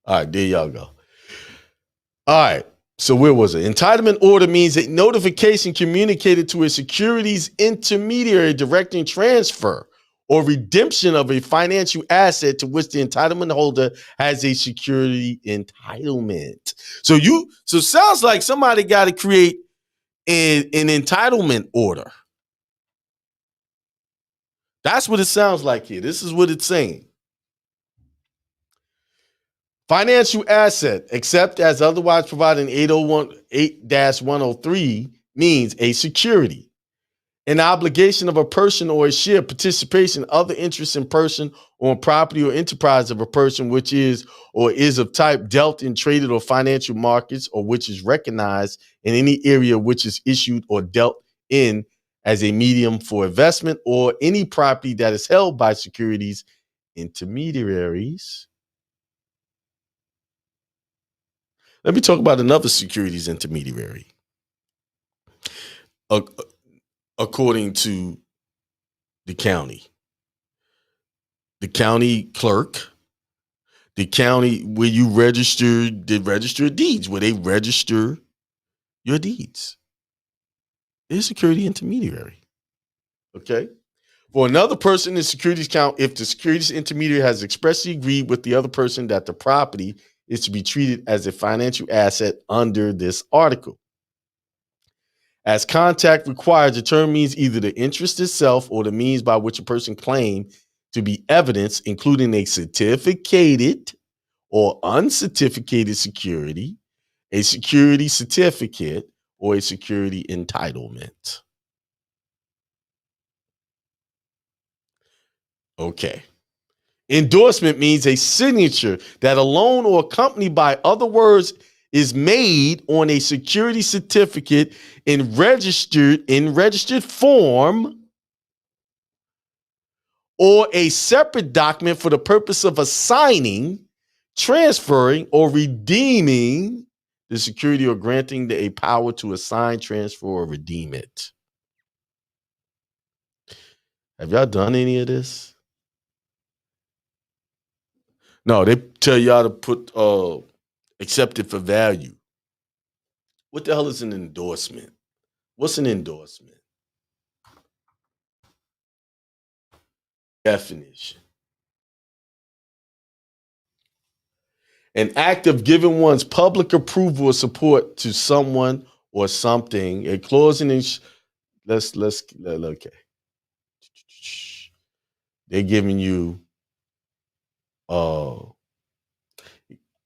All right, there y'all go. All right, so where was it? Entitlement order means a notification communicated to a securities intermediary directing transfer or redemption of a financial asset to which the entitlement holder has a security entitlement. So sounds like somebody got to create an entitlement order. That's what it sounds like here. This is what it's saying. Financial asset, except as otherwise provided in 8-103, means a security, an obligation of a person or a share participation, other interest in person or in property or enterprise of a person which is or is of type dealt in traded or financial markets, or which is recognized in any area which is issued or dealt in as a medium for investment, or any property that is held by securities intermediaries. Let me talk about another securities intermediary. According to the county clerk, the county where you register deeds, where they register your deeds, is security intermediary. Okay. For another person in securities count, if the securities intermediary has expressly agreed with the other person that the property is to be treated as a financial asset under this article. As contact requires, the term means either the interest itself or the means by which a person claims to be evidence, including a certificated or uncertificated security, a security certificate, or a security entitlement. Okay. Endorsement means a signature that alone or accompanied by other words is made on a security certificate in registered form, or a separate document for the purpose of assigning, transferring, or redeeming the security, or granting a power to assign, transfer, or redeem it. Have y'all done any of this? No, they tell y'all to put accept it for value. What the hell is an endorsement? What's an endorsement? Definition. An act of giving one's public approval or support to someone or something. A clause in okay. They're giving you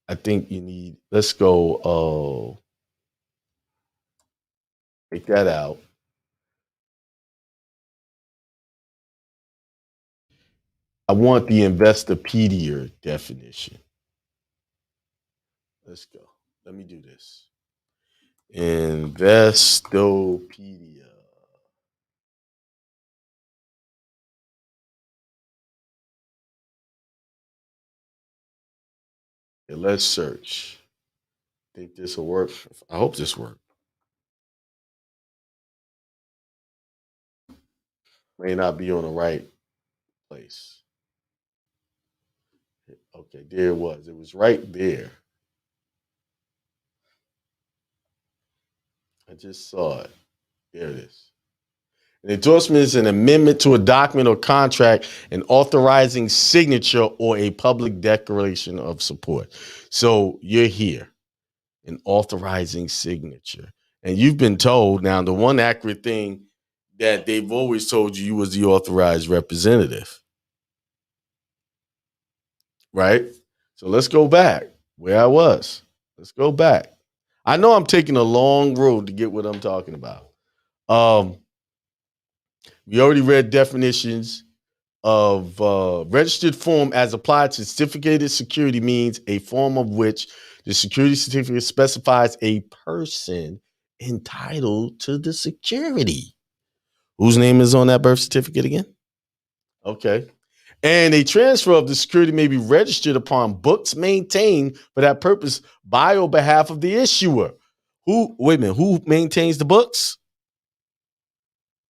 I think you need, let's go take that out. I want the Investopedia definition. Let's go. Let me do this. Investopedia. Okay, let's search. Think this will work. I hope this works. May not be on the right place. Okay, there it was. It was right there. I just saw it. There it is. An endorsement is an amendment to a document or contract, an authorizing signature, or a public declaration of support. So you're here, an authorizing signature. And you've been told now the one accurate thing that they've always told you was the authorized representative. Right? So let's go back where I was. Let's go back. I know I'm taking a long road to get what I'm talking about. We already read definitions of registered form as applied to certificated security means a form of which the security certificate specifies a person entitled to the security. Whose name is on that birth certificate again? Okay. And a transfer of the security may be registered upon books maintained for that purpose by or behalf of the issuer. Who maintains the books?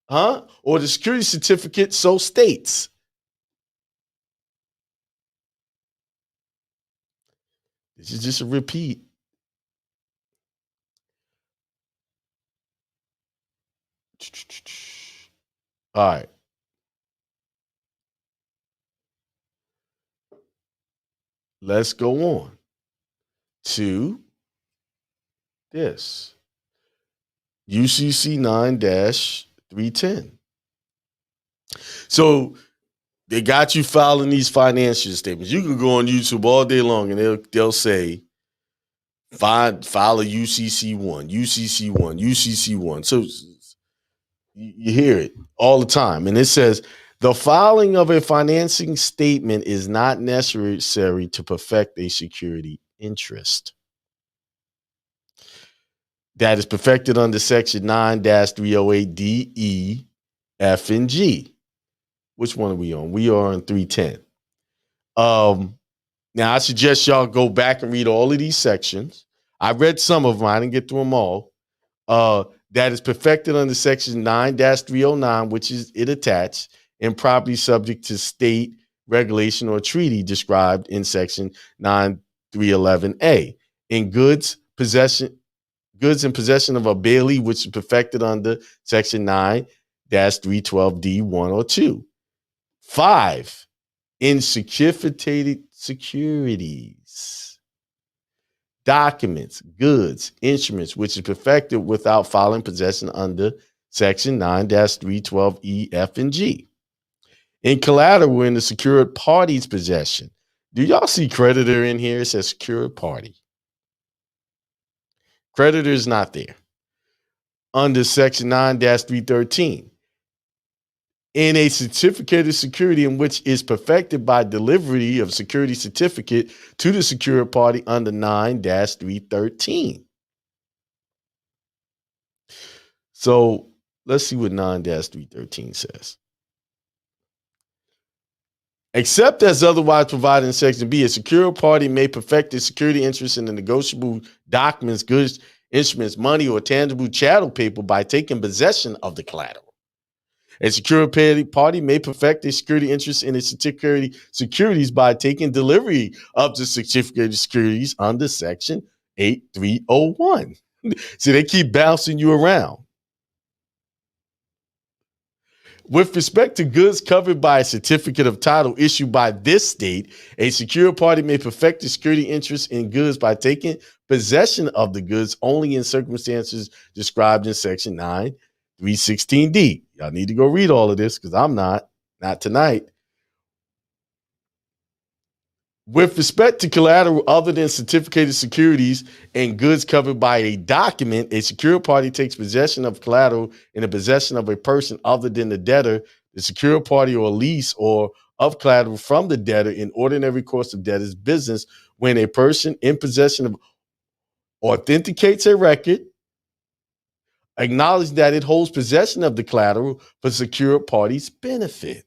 Or the security certificate so states. This is just a repeat. All right. Let's go on to this. UCC 9-310. So they got you filing these financial statements. You can go on YouTube all day long and they'll say, file a UCC1, UCC1, UCC1. So you hear it all the time. And it says, the filing of a financing statement is not necessary to perfect a security interest that is perfected under Section 9-308 D, E, F, and G. Which one are we on? We are on 310. Now, I suggest y'all go back and read all of these sections. I read some of them. I didn't get through them all. That is perfected under Section 9-309, which is it attached, and property subject to state regulation or treaty described in Section 9-311A. In goods in possession of a bailee, which is perfected under Section 9-312D 1 or 2. 5. In certificated securities, documents, goods, instruments, which is perfected without filing possession under Section 9-312E, F, and G. In collateral, in the secured party's possession. Do y'all see creditor in here? It says secured party. Creditor is not there. Under Section 9-313. In a certificated security in which is perfected by delivery of security certificate to the secured party under 9-313. So let's see what 9-313 says. Except as otherwise provided in Section B, a secured party may perfect its security interest in the negotiable documents, goods, instruments, money, or tangible chattel paper by taking possession of the collateral. A secured party may perfect a security interest in its securities by taking delivery of the certificated securities under Section 8301. See, they keep bouncing you around. With respect to goods covered by a certificate of title issued by this state, a secured party may perfect the security interest in goods by taking possession of the goods only in circumstances described in Section 9-316D. Y'all need to go read all of this because I'm not tonight. With respect to collateral other than certificated securities and goods covered by a document, a secured party takes possession of collateral in the possession of a person other than the debtor, the secured party, or lease, or of collateral from the debtor in ordinary course of debtor's business when a person in possession of authenticates a record, acknowledge that it holds possession of the collateral for secured party's benefit.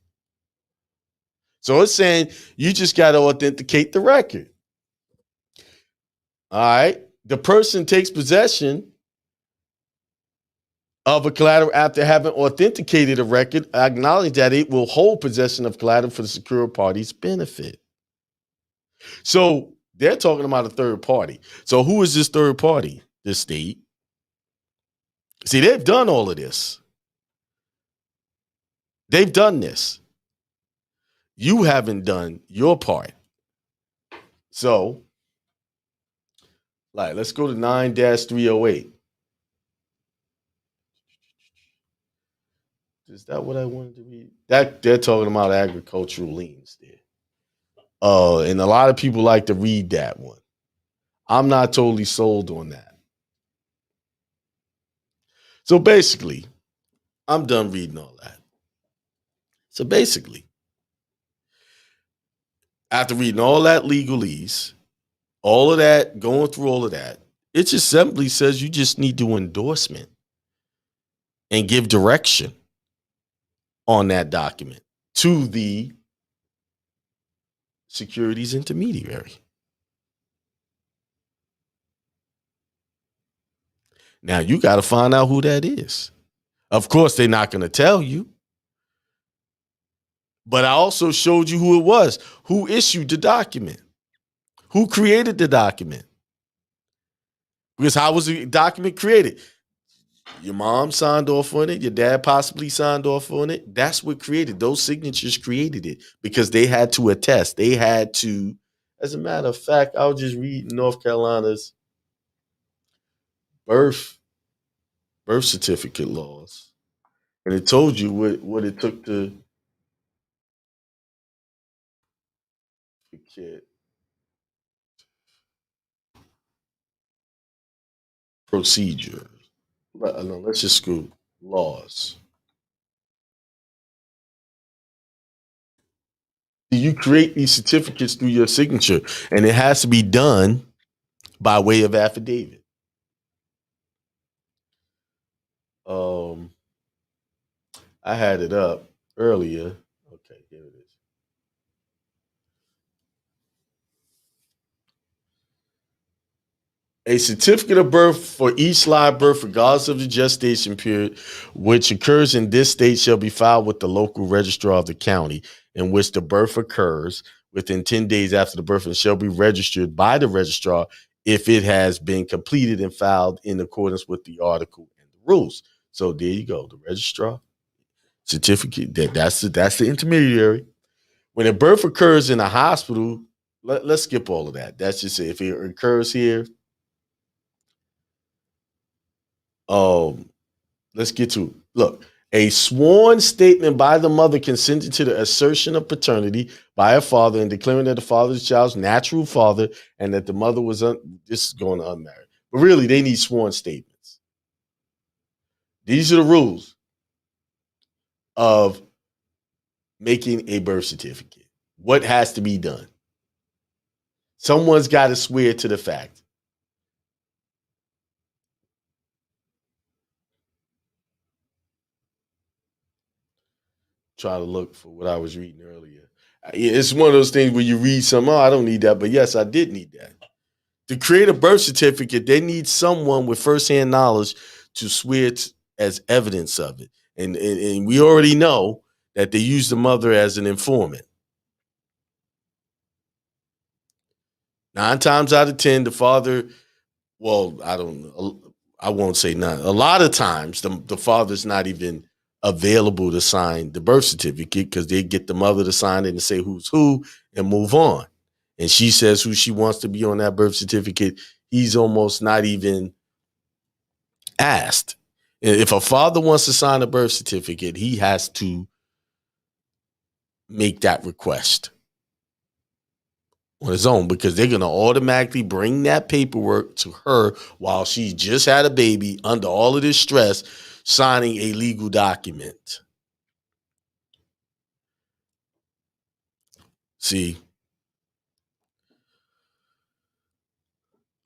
So it's saying you just got to authenticate the record. All right. The person takes possession of a collateral after having authenticated a record, acknowledge that it will hold possession of collateral for the secured party's benefit. So they're talking about a third party. So who is this third party? The state. See, they've done all of this. They've done this. You haven't done your part. So, like, let's go to 9-308. Is that what I wanted to read? That they're talking about agricultural liens there. And a lot of people like to read that one. I'm not totally sold on that. So basically, I'm done reading all that. So basically, after reading all that legalese, all of that, going through all of that, it just simply says you just need to endorsement and give direction on that document to the securities intermediary. Now you got to find out who that is. Of course, they're not going to tell you. But I also showed you who it was, who issued the document, who created the document. Because how was the document created? Your mom signed off on it. Your dad possibly signed off on it. That's what created. Those signatures created it because they had to attest. They had to, as a matter of fact, I'll just read North Carolina's birth certificate laws. And it told you what it took to get procedure. No, let's just go laws. You create these certificates through your signature, and it has to be done by way of affidavit. I had it up earlier. Okay, here it is. A certificate of birth for each live birth, regardless of the gestation period, which occurs in this state, shall be filed with the local registrar of the county in which the birth occurs within 10 days after the birth, and shall be registered by the registrar if it has been completed and filed in accordance with the article and the rules. So there you go, the registrar certificate. That's the intermediary. When a birth occurs in a hospital, let's skip all of that. That's just it. If it occurs here. Let's get to it. Look, a sworn statement by the mother consenting to the assertion of paternity by a father and declaring that the father is the child's natural father and that the mother was this is going to unmarried. But really, they need sworn statements. These are the rules of making a birth certificate. What has to be done? Someone's got to swear to the fact. Try to look for what I was reading earlier. It's one of those things where you read something, I don't need that, but yes, I did need that. To create a birth certificate, they need someone with firsthand knowledge to swear as evidence of it. And we already know that they use the mother as an informant. 9 times out of 10, the father, well, I don't know. I won't say none. A lot of times, the father's not even available to sign the birth certificate because they get the mother to sign it and say who's who and move on. And she says who she wants to be on that birth certificate. He's almost not even asked. If a father wants to sign a birth certificate, he has to make that request on his own because they're going to automatically bring that paperwork to her while she just had a baby under all of this stress, signing a legal document. See?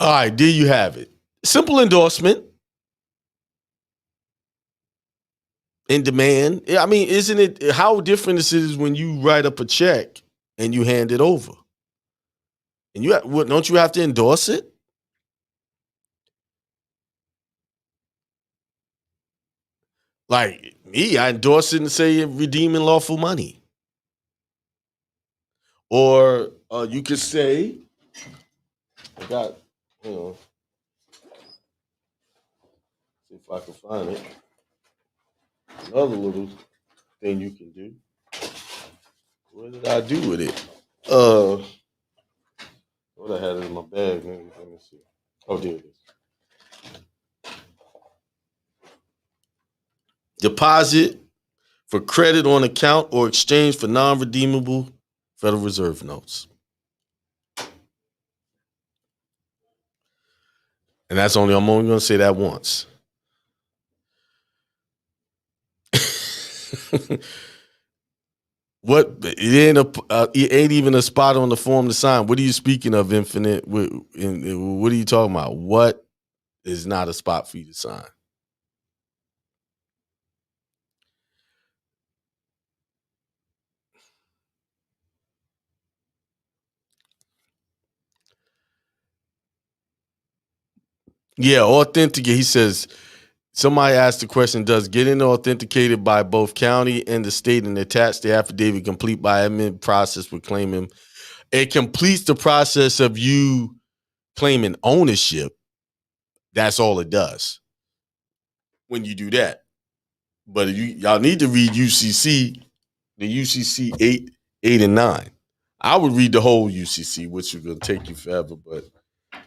All right, there you have it. Simple endorsement. In demand. I mean, isn't it how different this is when you write up a check and you hand it over? And don't you have to endorse it? Like me, I endorse it and say redeeming lawful money. Or you could say, I got, see if I can find it. Another little thing you can do. What did I do with it? What I had it in my bag. Let me see. Oh, there it is. Deposit for credit on account or exchange for non-redeemable Federal Reserve notes. And I'm only going to say that once. What it ain't even a spot on the form to sign. What are you speaking of, Infinite? What are you talking about? What is not a spot for you to sign? Yeah, authenticate. He says, somebody asked the question, does getting authenticated by both county and the state and attach the affidavit complete by admin process with claiming? It completes the process of you claiming ownership. That's all it does when you do that. But y'all need to read UCC, the UCC 8, and 9. I would read the whole UCC, which is going to take you forever.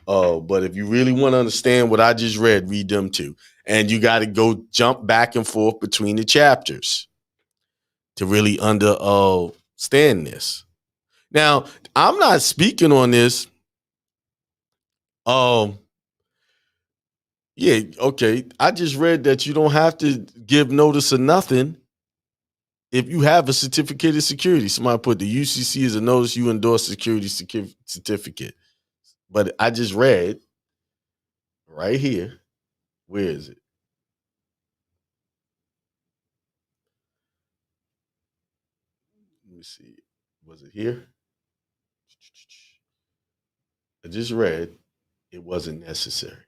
But if you really want to understand what I just read, read them too. And you got to go jump back and forth between the chapters to really understand this. Now, I'm not speaking on this. Yeah, okay. I just read that you don't have to give notice of nothing if you have a certificated security. Somebody put the UCC is a notice you endorse security certificate. But I just read right here. Where is it? Let me see. Was it here? I just read it wasn't necessary.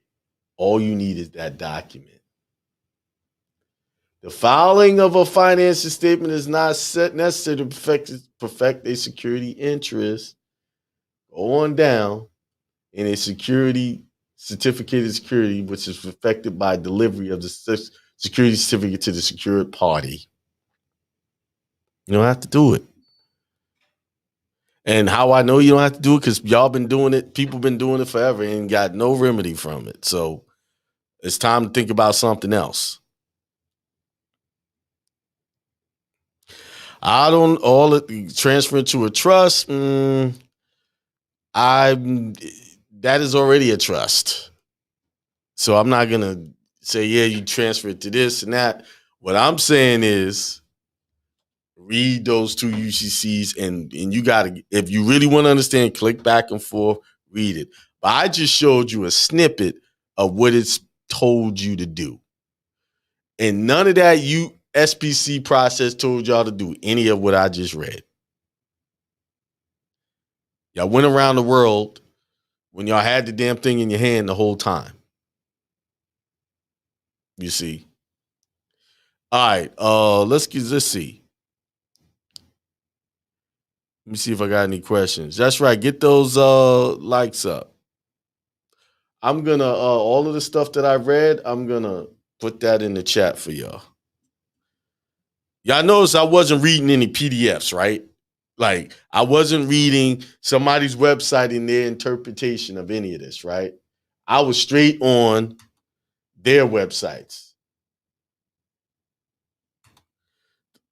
All you need is that document. The filing of a financial statement is not necessary to perfect a security interest. Go on down in a certificated security, which is perfected by delivery of the security certificate to the secured party. You don't have to do it. And how I know you don't have to do it, because y'all been doing it, people been doing it forever and got no remedy from it. So it's time to think about something else. I don't transfer to a trust. That is already a trust. So I'm not gonna say, yeah, you transfer it to this and that. What I'm saying is read those two UCCs and you gotta, if you really want to understand, click back and forth, read it. But I just showed you a snippet of what it's told you to do. And none of that SPC process told y'all to do any of what I just read. Y'all went around the world when y'all had the damn thing in your hand the whole time. You see. All right. Let's see. Let me see if I got any questions. That's right. Get those likes up. I'm gonna all of the stuff that I read, I'm gonna put that in the chat for y'all. Y'all notice I wasn't reading any PDFs, right? Like I wasn't reading somebody's website and their interpretation of any of this, right? I was straight on their websites.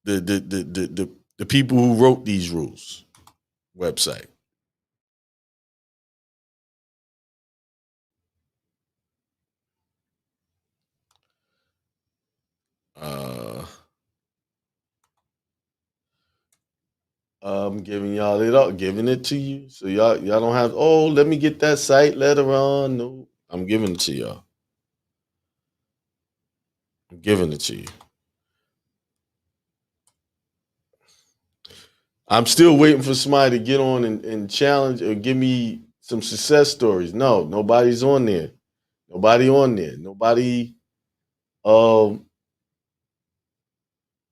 The people who wrote these rules website. I'm giving y'all it up, giving it to you. So y'all don't have, let me get that site later on. No, I'm giving it to y'all. I'm giving it to you. I'm still waiting for somebody to get on and challenge or give me some success stories. No, nobody's on there. Nobody on there. Nobody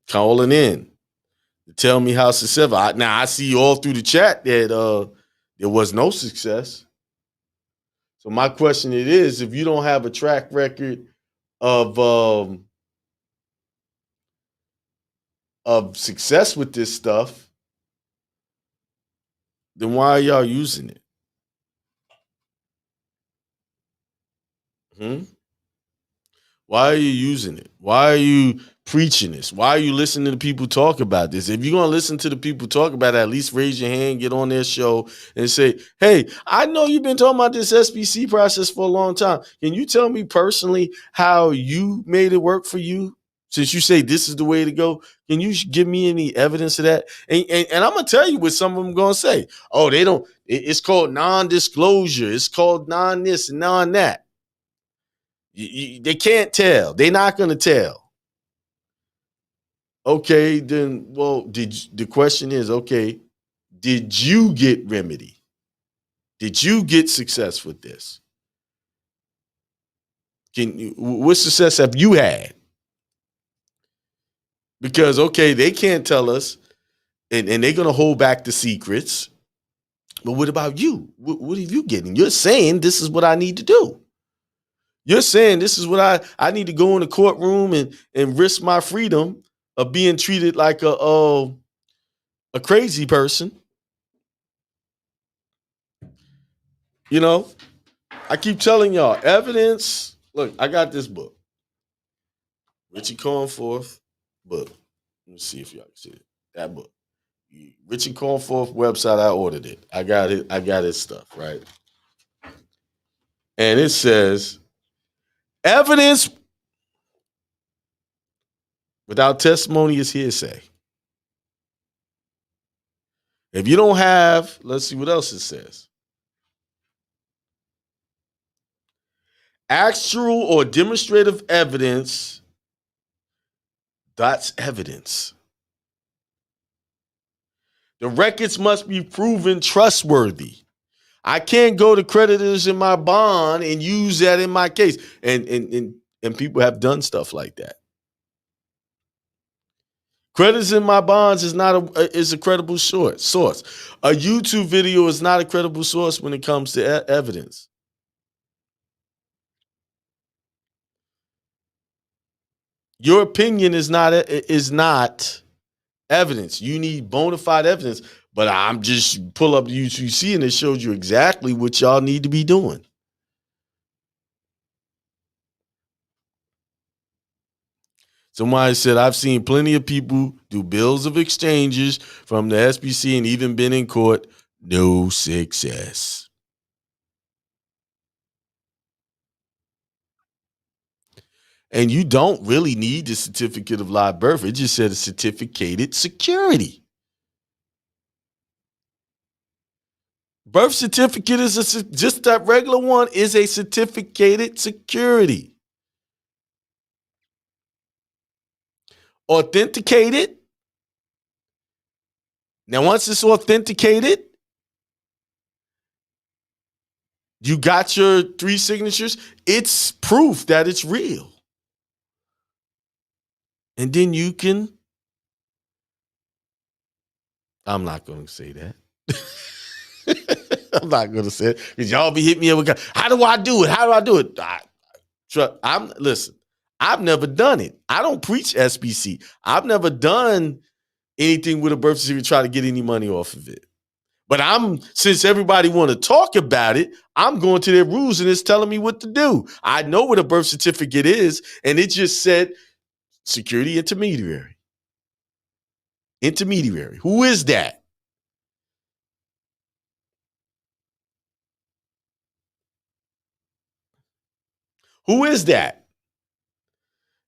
calling in to tell me how successful. Now I see all through the chat that there was no success. So my question it is, if you don't have a track record of success with this stuff, then why are y'all using it? Why are you using it? Why are you preaching this? Why are you listening to people talk about this? If you're going to listen to the people talk about it, at least raise your hand, get on their show and say, hey, I know you've been talking about this SPC process for a long time. Can you tell me personally how you made it work for you? Since you say this is the way to go, can you give me any evidence of that? And I'm going to tell you what some of them going to say. Oh, they don't. It's called non-disclosure. It's called non-this and non-that. They can't tell. They're not going to tell. Okay, then, well, the question is, okay, did you get remedy? Did you get success with this? What success have you had? Because, okay, they can't tell us, and they're going to hold back the secrets. But what about you? What are you getting? You're saying this is what I need to do. You're saying this is what I need to go in the courtroom and risk my freedom of being treated like a crazy person. You know, I keep telling y'all, evidence. Look, I got this book. Richie Cornforth book. Let me see if y'all can see it. That book. Richie Cornforth website, I ordered it. I got it. I got his stuff, right? And it says, evidence without testimony is hearsay. If you don't have, let's see what else it says. Actual or demonstrative evidence, that's evidence. The records must be proven trustworthy. I can't go to creditors in my bond and use that in my case. And people have done stuff like that. Creditors in my bonds is not is a credible source. A YouTube video is not a credible source when it comes to evidence. Your opinion is not evidence. You need bona fide evidence. But I'm just pull up the UCC and it shows you exactly what y'all need to be doing. Somebody said, I've seen plenty of people do bills of exchanges from the SPC and even been in court. No success. And you don't really need the certificate of live birth. It just said a certificated security. Birth certificate is just that regular one is a certificated security. Authenticated. Now, once it's authenticated, you got your 3 signatures. It's proof that it's real. And then you can, I'm not going to say that. I'm not going to say it because y'all be hitting me up with, how do I do it? How do I do it? Listen, I've never done it. I don't preach SPC. I've never done anything with a birth certificate to try to get any money off of it. But since everybody want to talk about it, I'm going to their rules and it's telling me what to do. I know what a birth certificate is, and it just said security intermediary. Intermediary. Who is that? Who is that?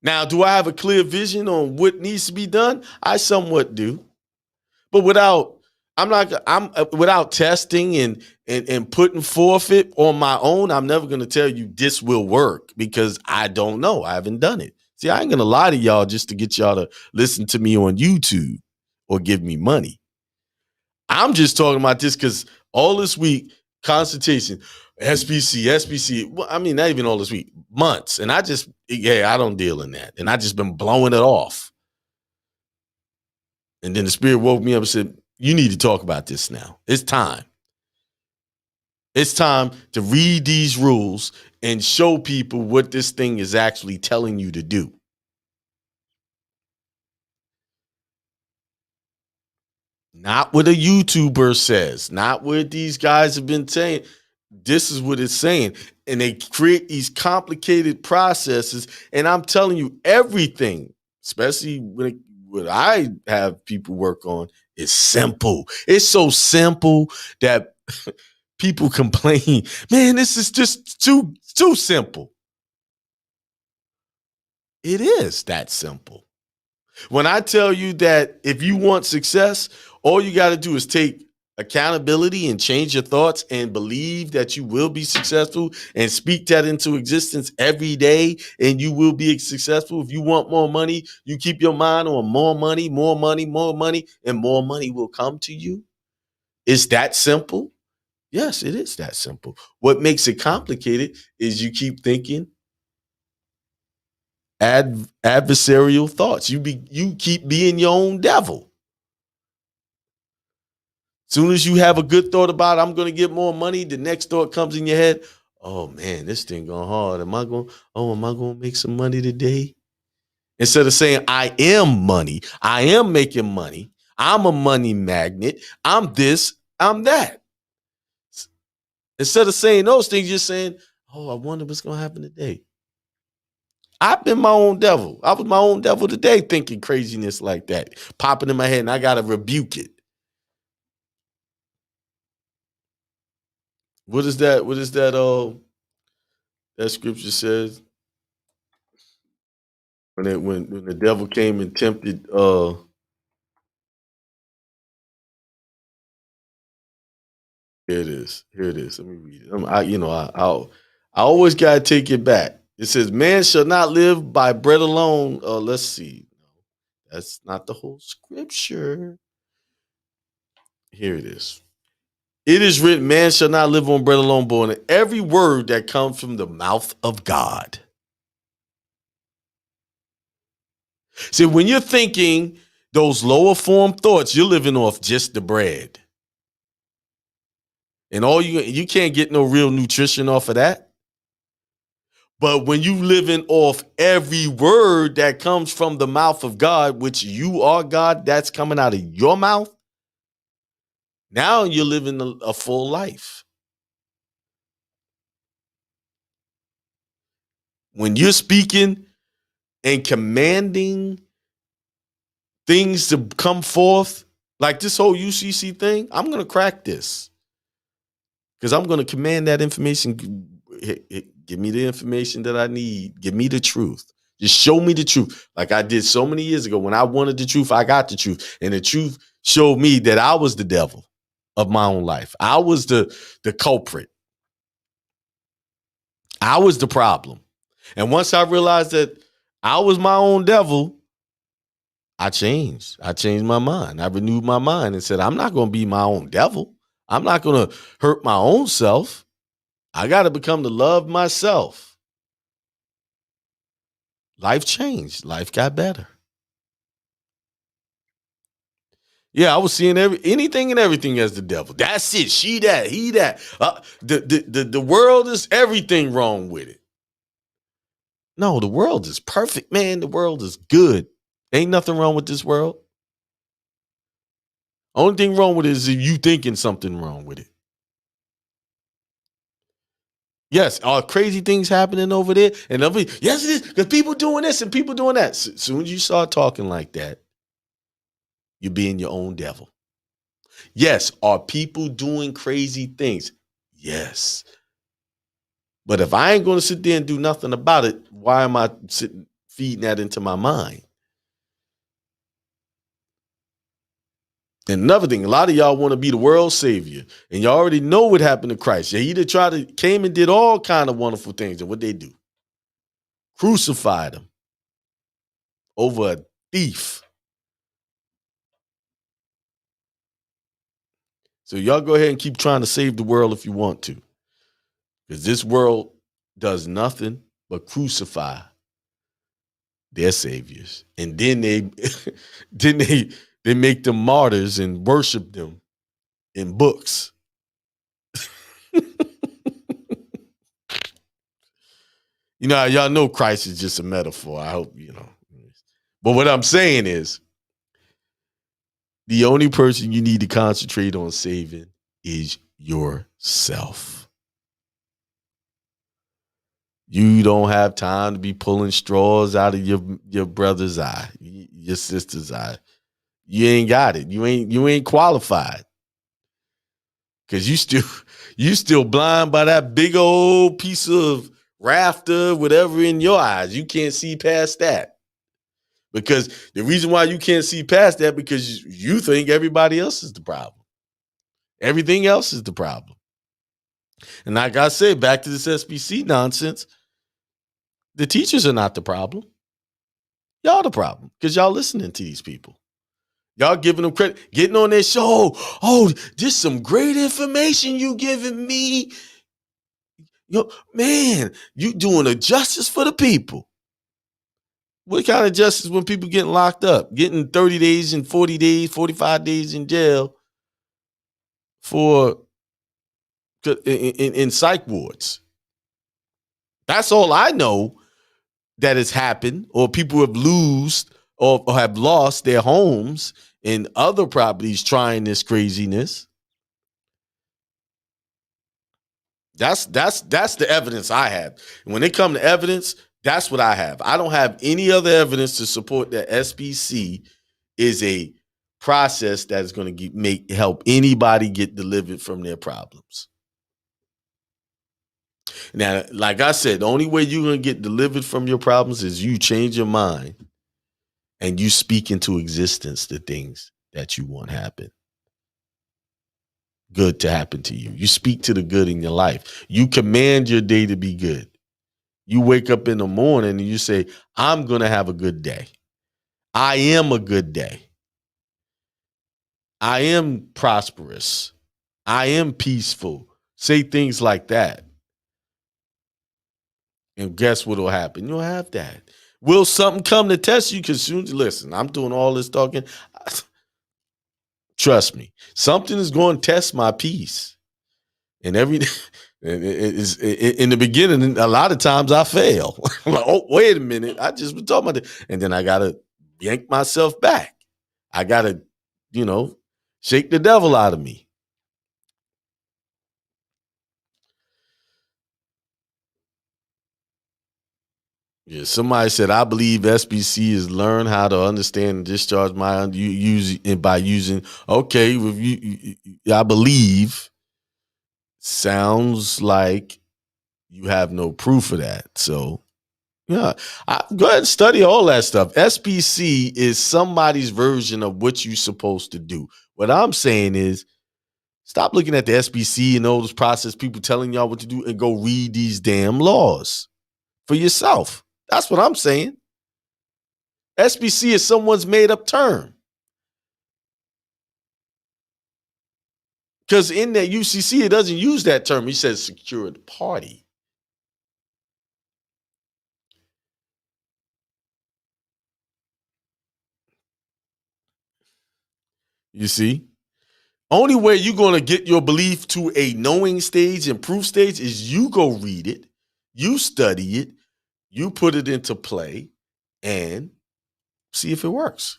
Now, do I have a clear vision on what needs to be done? I somewhat do. But without testing and putting forth it on my own, I'm never going to tell you this will work because I don't know. I haven't done it. See, I ain't going to lie to y'all just to get y'all to listen to me on YouTube or give me money. I'm just talking about this because all this week, consultation, SPC. Well, I mean, not even all this week, months. And I don't deal in that. And I just been blowing it off. And then the Spirit woke me up and said, you need to talk about this now. It's time. It's time to read these rules and show people what this thing is actually telling you to do. Not what a YouTuber says, not what these guys have been saying. This is what it's saying. And they create these complicated processes. And I'm telling you, everything, especially what I have people work on, is simple. It's so simple that people complain, man, this is just too simple. It is that simple. When I tell you that if you want success, all you got to do is take accountability and change your thoughts and believe that you will be successful and speak that into existence every day, and you will be successful. If you want more money, you keep your mind on more money, more money, more money, and more money will come to you. It's that simple. Yes, it is that simple. What makes it complicated is you keep thinking adversarial thoughts. You keep being your own devil. Soon as you have a good thought about I'm going to get more money, the next thought comes in your head. Oh man, this thing going hard. Am I going to make some money today? Instead of saying I am money, I am making money, I'm a money magnet, I'm this, I'm that. Instead of saying those things, you're saying, oh, I wonder what's going to happen today. I've been my own devil. I was my own devil today thinking craziness like that, popping in my head, and I got to rebuke it. What is that? What is that? That scripture says when the devil came and tempted. Here it is. Here it is. Let me read it. I always gotta take it back. It says, "Man shall not live by bread alone." Let's see. That's not the whole scripture. Here it is. It is written, man shall not live on bread alone, but on every word that comes from the mouth of God. See, when you're thinking those lower form thoughts, you're living off just the bread. And you can't get no real nutrition off of that. But when you living off every word that comes from the mouth of God, which you are God, that's coming out of your mouth, now you're living a full life. When you're speaking and commanding things to come forth, like this whole UCC thing, I'm going to crack this because I'm going to command that information. Give me the information that I need. Give me the truth. Just show me the truth. Like I did so many years ago. When I wanted the truth, I got the truth. And the truth showed me that I was the devil of my own life. I was the culprit. I was the problem. And once I realized that I was my own devil, I changed. I changed my mind. I renewed my mind and said, I'm not going to be my own devil. I'm not going to hurt my own self. I got to become to love myself. Life changed. Life got better. Yeah, I was seeing anything and everything as the devil. That's it. She that, he that. The world is everything wrong with it. No, the world is perfect, man. The world is good. Ain't nothing wrong with this world. Only thing wrong with it is if you thinking something wrong with it. Yes, are crazy things happening over there? And they'll be, yes, it is, because people doing this and people doing that. As soon as you start talking like that, you're being your own devil. Yes, are people doing crazy things? Yes. But if I ain't going to sit there and do nothing about it, why am I feeding that into my mind? And another thing, a lot of y'all want to be the world savior, and y'all already know what happened to Christ. He came and did all kind of wonderful things, and what they do? Crucified him over a thief. So y'all go ahead and keep trying to save the world if you want to, because this world does nothing but crucify their saviors, and then they They make them martyrs and worship them in books. Y'all know Christ is just a metaphor. I hope you know. But what I'm saying is, the only person you need to concentrate on saving is yourself. You don't have time to be pulling straws out of your brother's eye, your sister's eye. You ain't got it. You ain't qualified. Cause you still blind by that big old piece of rafter, whatever in your eyes. You can't see past that. Because the reason why you can't see past that, because you think everybody else is the problem. Everything else is the problem. And like I said, back to this SPC nonsense, the teachers are not the problem. Y'all the problem, because y'all listening to these people. Y'all giving them credit, getting on their show. Oh, just some great information you giving me. Man, you doing a justice for the people. What kind of justice when people getting locked up, getting 30 days and 40 days, 45 days in jail in psych wards? That's all I know that has happened, or people have have lost their homes and other properties trying this craziness. That's the evidence I have. And when it comes to evidence, that's what I have. I don't have any other evidence to support that SPC is a process that is going to help anybody get delivered from their problems. Now, like I said, the only way you're going to get delivered from your problems is you change your mind and you speak into existence the things that you want happen. Good to happen to you. You speak to the good in your life. You command your day to be good. You wake up in the morning and you say, I'm going to have a good day. I am a good day. I am prosperous. I am peaceful. Say things like that. And guess what will happen? You'll have that. Will something come to test you? Because listen, I'm doing all this talking. Trust me, something is going to test my peace. And in the beginning, a lot of times I fail. I'm like, oh, wait a minute. I just been talking about it. And then I got to yank myself back. I got to, shake the devil out of me. Yeah, somebody said, I believe SPC is learn how to understand and discharge my by using. Okay, I believe sounds like you have no proof of that. So, yeah, go ahead and study all that stuff. SPC is somebody's version of what you're supposed to do. What I'm saying is, stop looking at the SPC and all those process people telling y'all what to do and go read these damn laws for yourself. That's what I'm saying. SPC is someone's made up term. Because in that UCC, it doesn't use that term. He says secured party. You see? Only way you're going to get your belief to a knowing stage and proof stage is you go read it, you study it, you put it into play, and see if it works.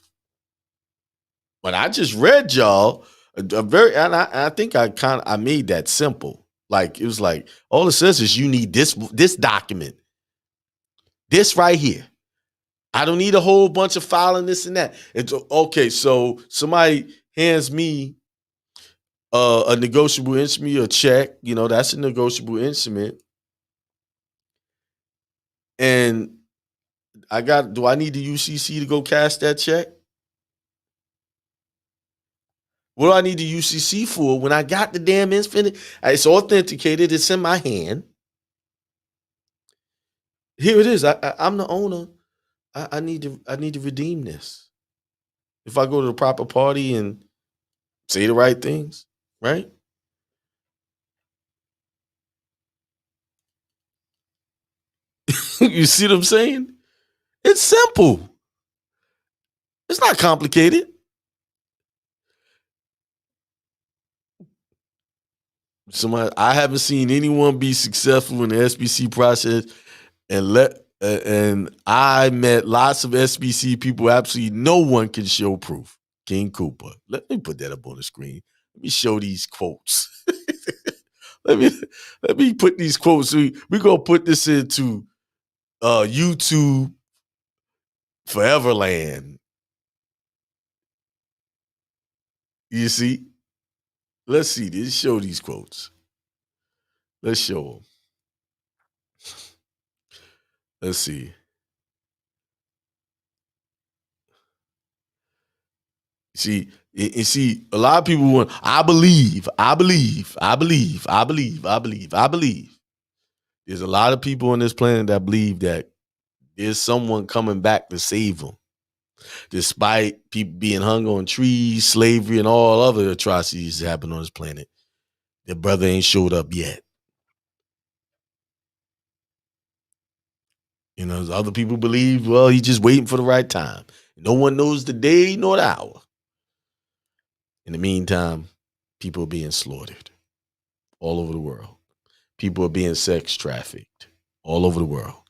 But I just read y'all I think I made that simple. Like, it was like, all it says is you need this document. This right here. I don't need a whole bunch of filing this and that. It's okay. So somebody hands me a negotiable instrument, a check, that's a negotiable instrument. And do I need the UCC to go cash that check? What do I need the UCC for when I got the damn instrument? It's authenticated. It's in my hand. Here it is. I'm the owner. I need to redeem this. If I go to the proper party and say the right things, right? You see what I'm saying? It's simple. It's not complicated. I haven't seen anyone be successful in the SPC process, and I met lots of SPC people. Absolutely no one can show proof. King Cooper. Let me put that up on the screen. Let me show these quotes. let me put these quotes. We're gonna put this into YouTube Foreverland. You see? Let's see. Let's show these quotes. Let's show them. Let's see. See, a lot of people want, I believe. There's a lot of people on this planet that believe that there's someone coming back to save them. Despite people being hung on trees, slavery, and all other atrocities that happen on this planet, their brother ain't showed up yet. You know, other people believe, well, he's just waiting for the right time. No one knows the day nor the hour. In the meantime, people are being slaughtered all over the world. People are being sex trafficked all over the world.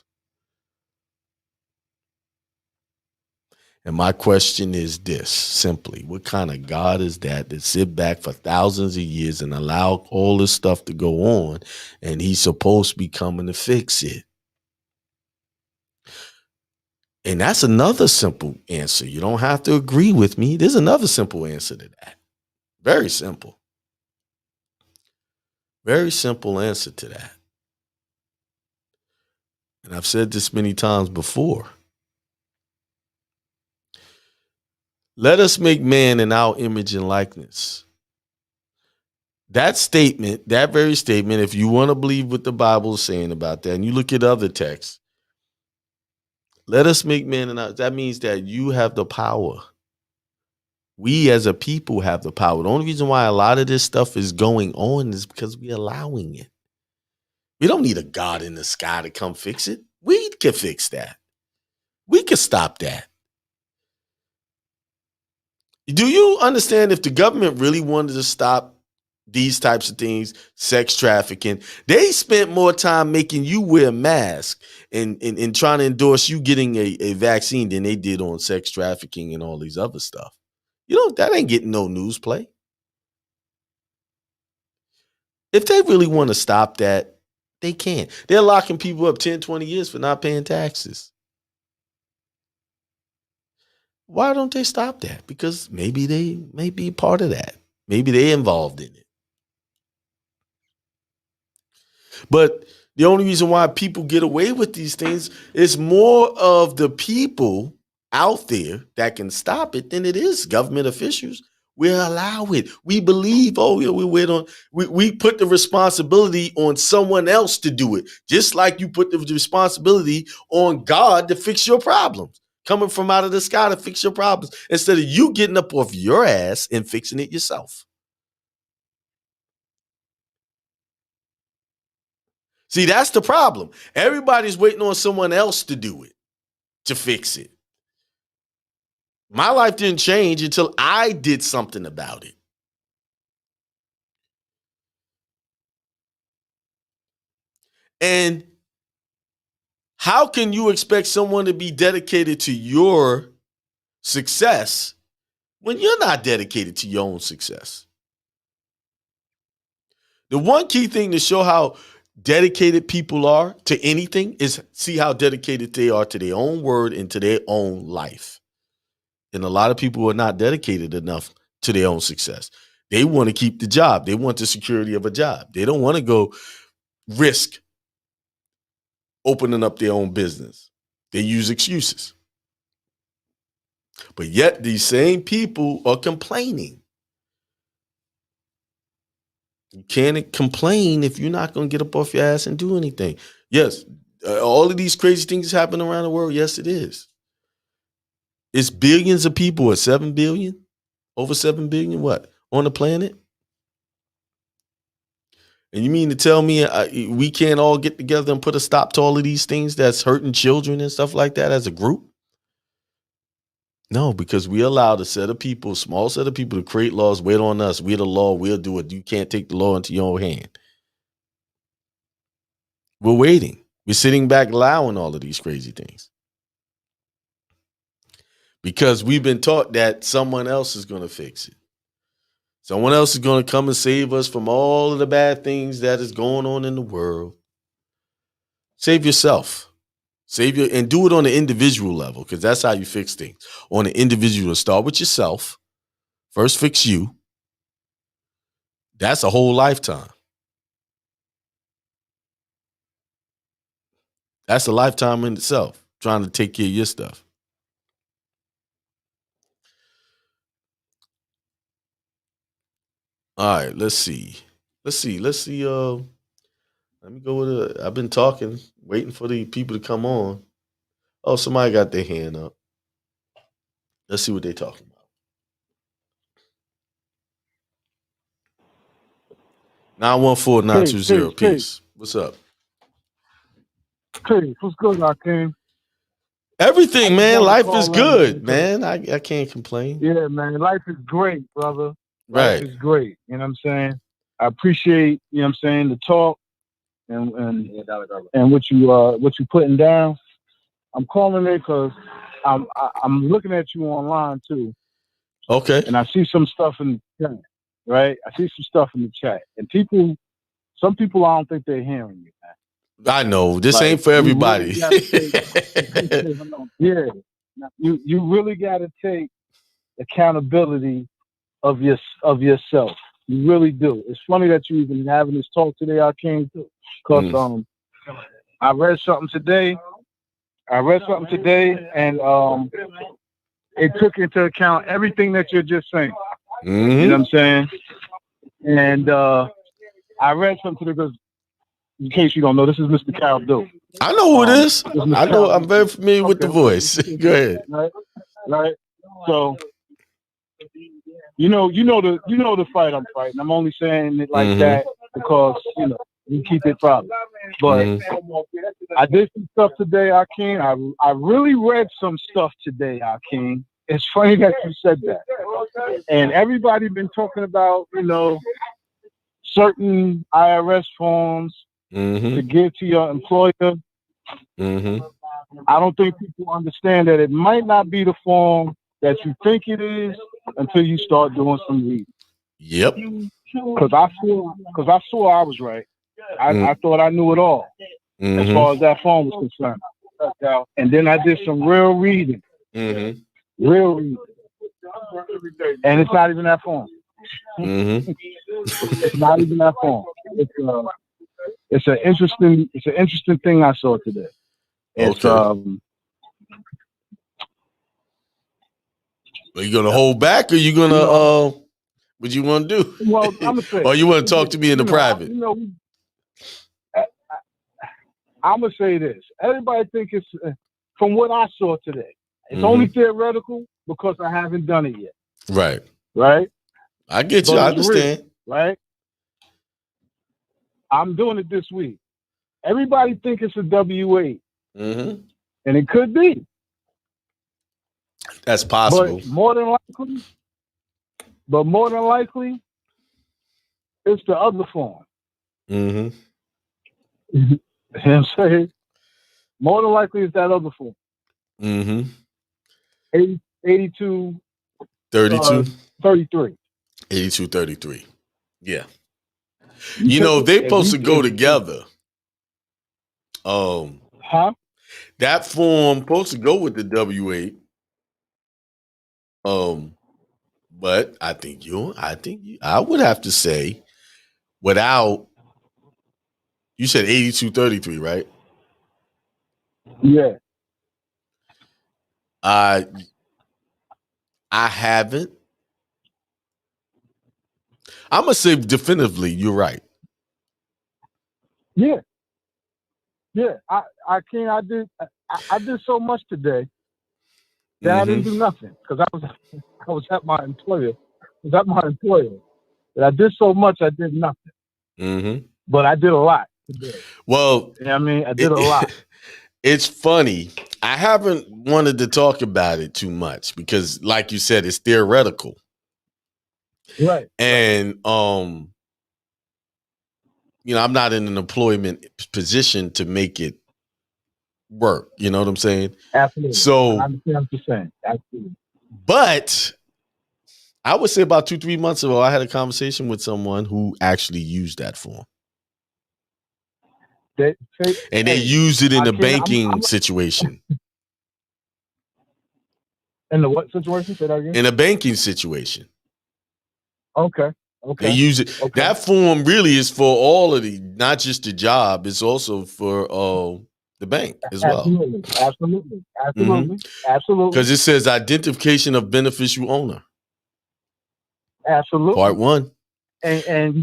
And my question is this, simply, what kind of God is that sit back for thousands of years and allow all this stuff to go on, and he's supposed to be coming to fix it? And that's another simple answer. You don't have to agree with me. There's another simple answer to that. Very simple. Very simple answer to that. And I've said this many times before. Let us make man in our image and likeness. That statement, that very statement, if you want to believe what the Bible is saying about that, and you look at other texts, let us make man in our, that means that you have the power. We as a people have the power. The only reason why a lot of this stuff is going on is because we're allowing it. We don't need a God in the sky to come fix it. We can fix that. We can stop that. Do you understand, if the government really wanted to stop these types of things, sex trafficking, they spent more time making you wear a mask and trying to endorse you getting a vaccine than they did on sex trafficking and all these other stuff. You know, that ain't getting no news play. If they really want to stop that, they can. They're locking people up 10, 20 years for not paying taxes. Why don't they stop that? Because maybe they may be part of that. Maybe they're involved in it. But the only reason why people get away with these things is more of the people out there that can stop it than it is government officials. We allow it. We believe, we put the responsibility on someone else to do it. Just like you put the responsibility on God to fix your problems, coming from out of the sky to fix your problems, instead of you getting up off your ass and fixing it yourself. See, that's the problem. Everybody's waiting on someone else to do it, to fix it. My life didn't change until I did something about it. And how can you expect someone to be dedicated to your success when you're not dedicated to your own success? The one key thing to show how dedicated people are to anything is see how dedicated they are to their own word and to their own life. And a lot of people are not dedicated enough to their own success. They want to keep the job. They want the security of a job. They don't want to go risk opening up their own business. They use excuses. But yet these same people are complaining. You can't complain if you're not going to get up off your ass and do anything. Yes, all of these crazy things happen around the world. Yes, it is. It's billions of people, or 7 billion, over 7 billion, what, on the planet? And you mean to tell me we can't all get together and put a stop to all of these things that's hurting children and stuff like that as a group? No, because we allowed a set of people, small set of people, to create laws, wait on us. We're the law. We'll do it. You can't take the law into your own hand. We're waiting. We're sitting back allowing all of these crazy things. Because we've been taught that someone else is going to fix it. Someone else is going to come and save us from all of the bad things that is going on in the world. Save yourself. And do it on the individual level, because that's how you fix things. On the individual, start with yourself. First, fix you. That's a whole lifetime. That's a lifetime in itself, trying to take care of your stuff. All right, let's see. Let me go with I've been talking, waiting for the people to come on. Oh, somebody got their hand up. Let's see what they're talking about. 914-920. Peace. What's up? Hey, what's good, Hakeem? Everything, man. Life is good, man. I can't complain. Yeah, man. Life is great, brother. Right. Life is great. You know what I'm saying? I appreciate, you know what I'm saying, the talk and what you putting down. I'm calling it because I'm looking at you online too. Okay. And I see some stuff in the chat, right? I see some stuff in the chat. And some people I don't think they're hearing you, man. I know. This ain't for everybody. Yeah. You really gotta take accountability of yourself. You really do. It's funny that you even having this talk today, I came to, because I read something today. And it took into account everything that you're just saying. Mm-hmm. You know what I'm saying? And I read something today because, in case you don't know, this is Mr. Carol Doe. I know who it is. I know. I'm very familiar with the voice. Go ahead. Right. So, you know the fight I'm fighting. I'm only saying it like that because you keep it private. But I did some stuff today, Hakeem. I really read some stuff today, Hakeem. It's funny that you said that. And everybody been talking about certain IRS forms to give to your employer. I don't think people understand that it might not be the form that you think it is until you start doing some reading. Yep. Because I saw I was right. I thought I knew it all as far as that form was concerned. And then I did some real reading. Real reading. And it's not even that form. It's not even that form. It's an interesting thing I saw today. It's Are you gonna hold back, or you gonna what you want to do? Well, I'm gonna say, or you want to talk to me in the private? I'm gonna say this. Everybody think it's from what I saw today. It's only theoretical because I haven't done it yet. Right. I get you. I understand. Real, right. I'm doing it this week. Everybody think it's a W-8, and it could be. That's possible. But more than likely, it's the other form. You know what I'm saying? More than likely, it's that other form. 82. 32. 33. 8233. Yeah. They're supposed to go together. That form supposed to go with the W-8. But I would have to say, without, you said 8233, right? Yeah. I haven't. I'm gonna say definitively, you're right. Yeah. I did so much today that I didn't do nothing because I was at my employer. But I did so much I did nothing. But I did a lot today. Well, I did a lot. It's funny. I haven't wanted to talk about it too much because, like you said, it's theoretical. Right. And I'm not in an employment position to make it work. You know what I'm saying? Absolutely. So I understand what you're saying. Absolutely. But I would say about 2-3 months ago, I had a conversation with someone who actually used that form. They used it in a banking situation. In the what situation? Say that again. In a banking situation. Okay. They use it. Okay. That form really is for all of not just the job. It's also for the bank as well. Absolutely. Because it says identification of beneficial owner. Absolutely. Part 1. And you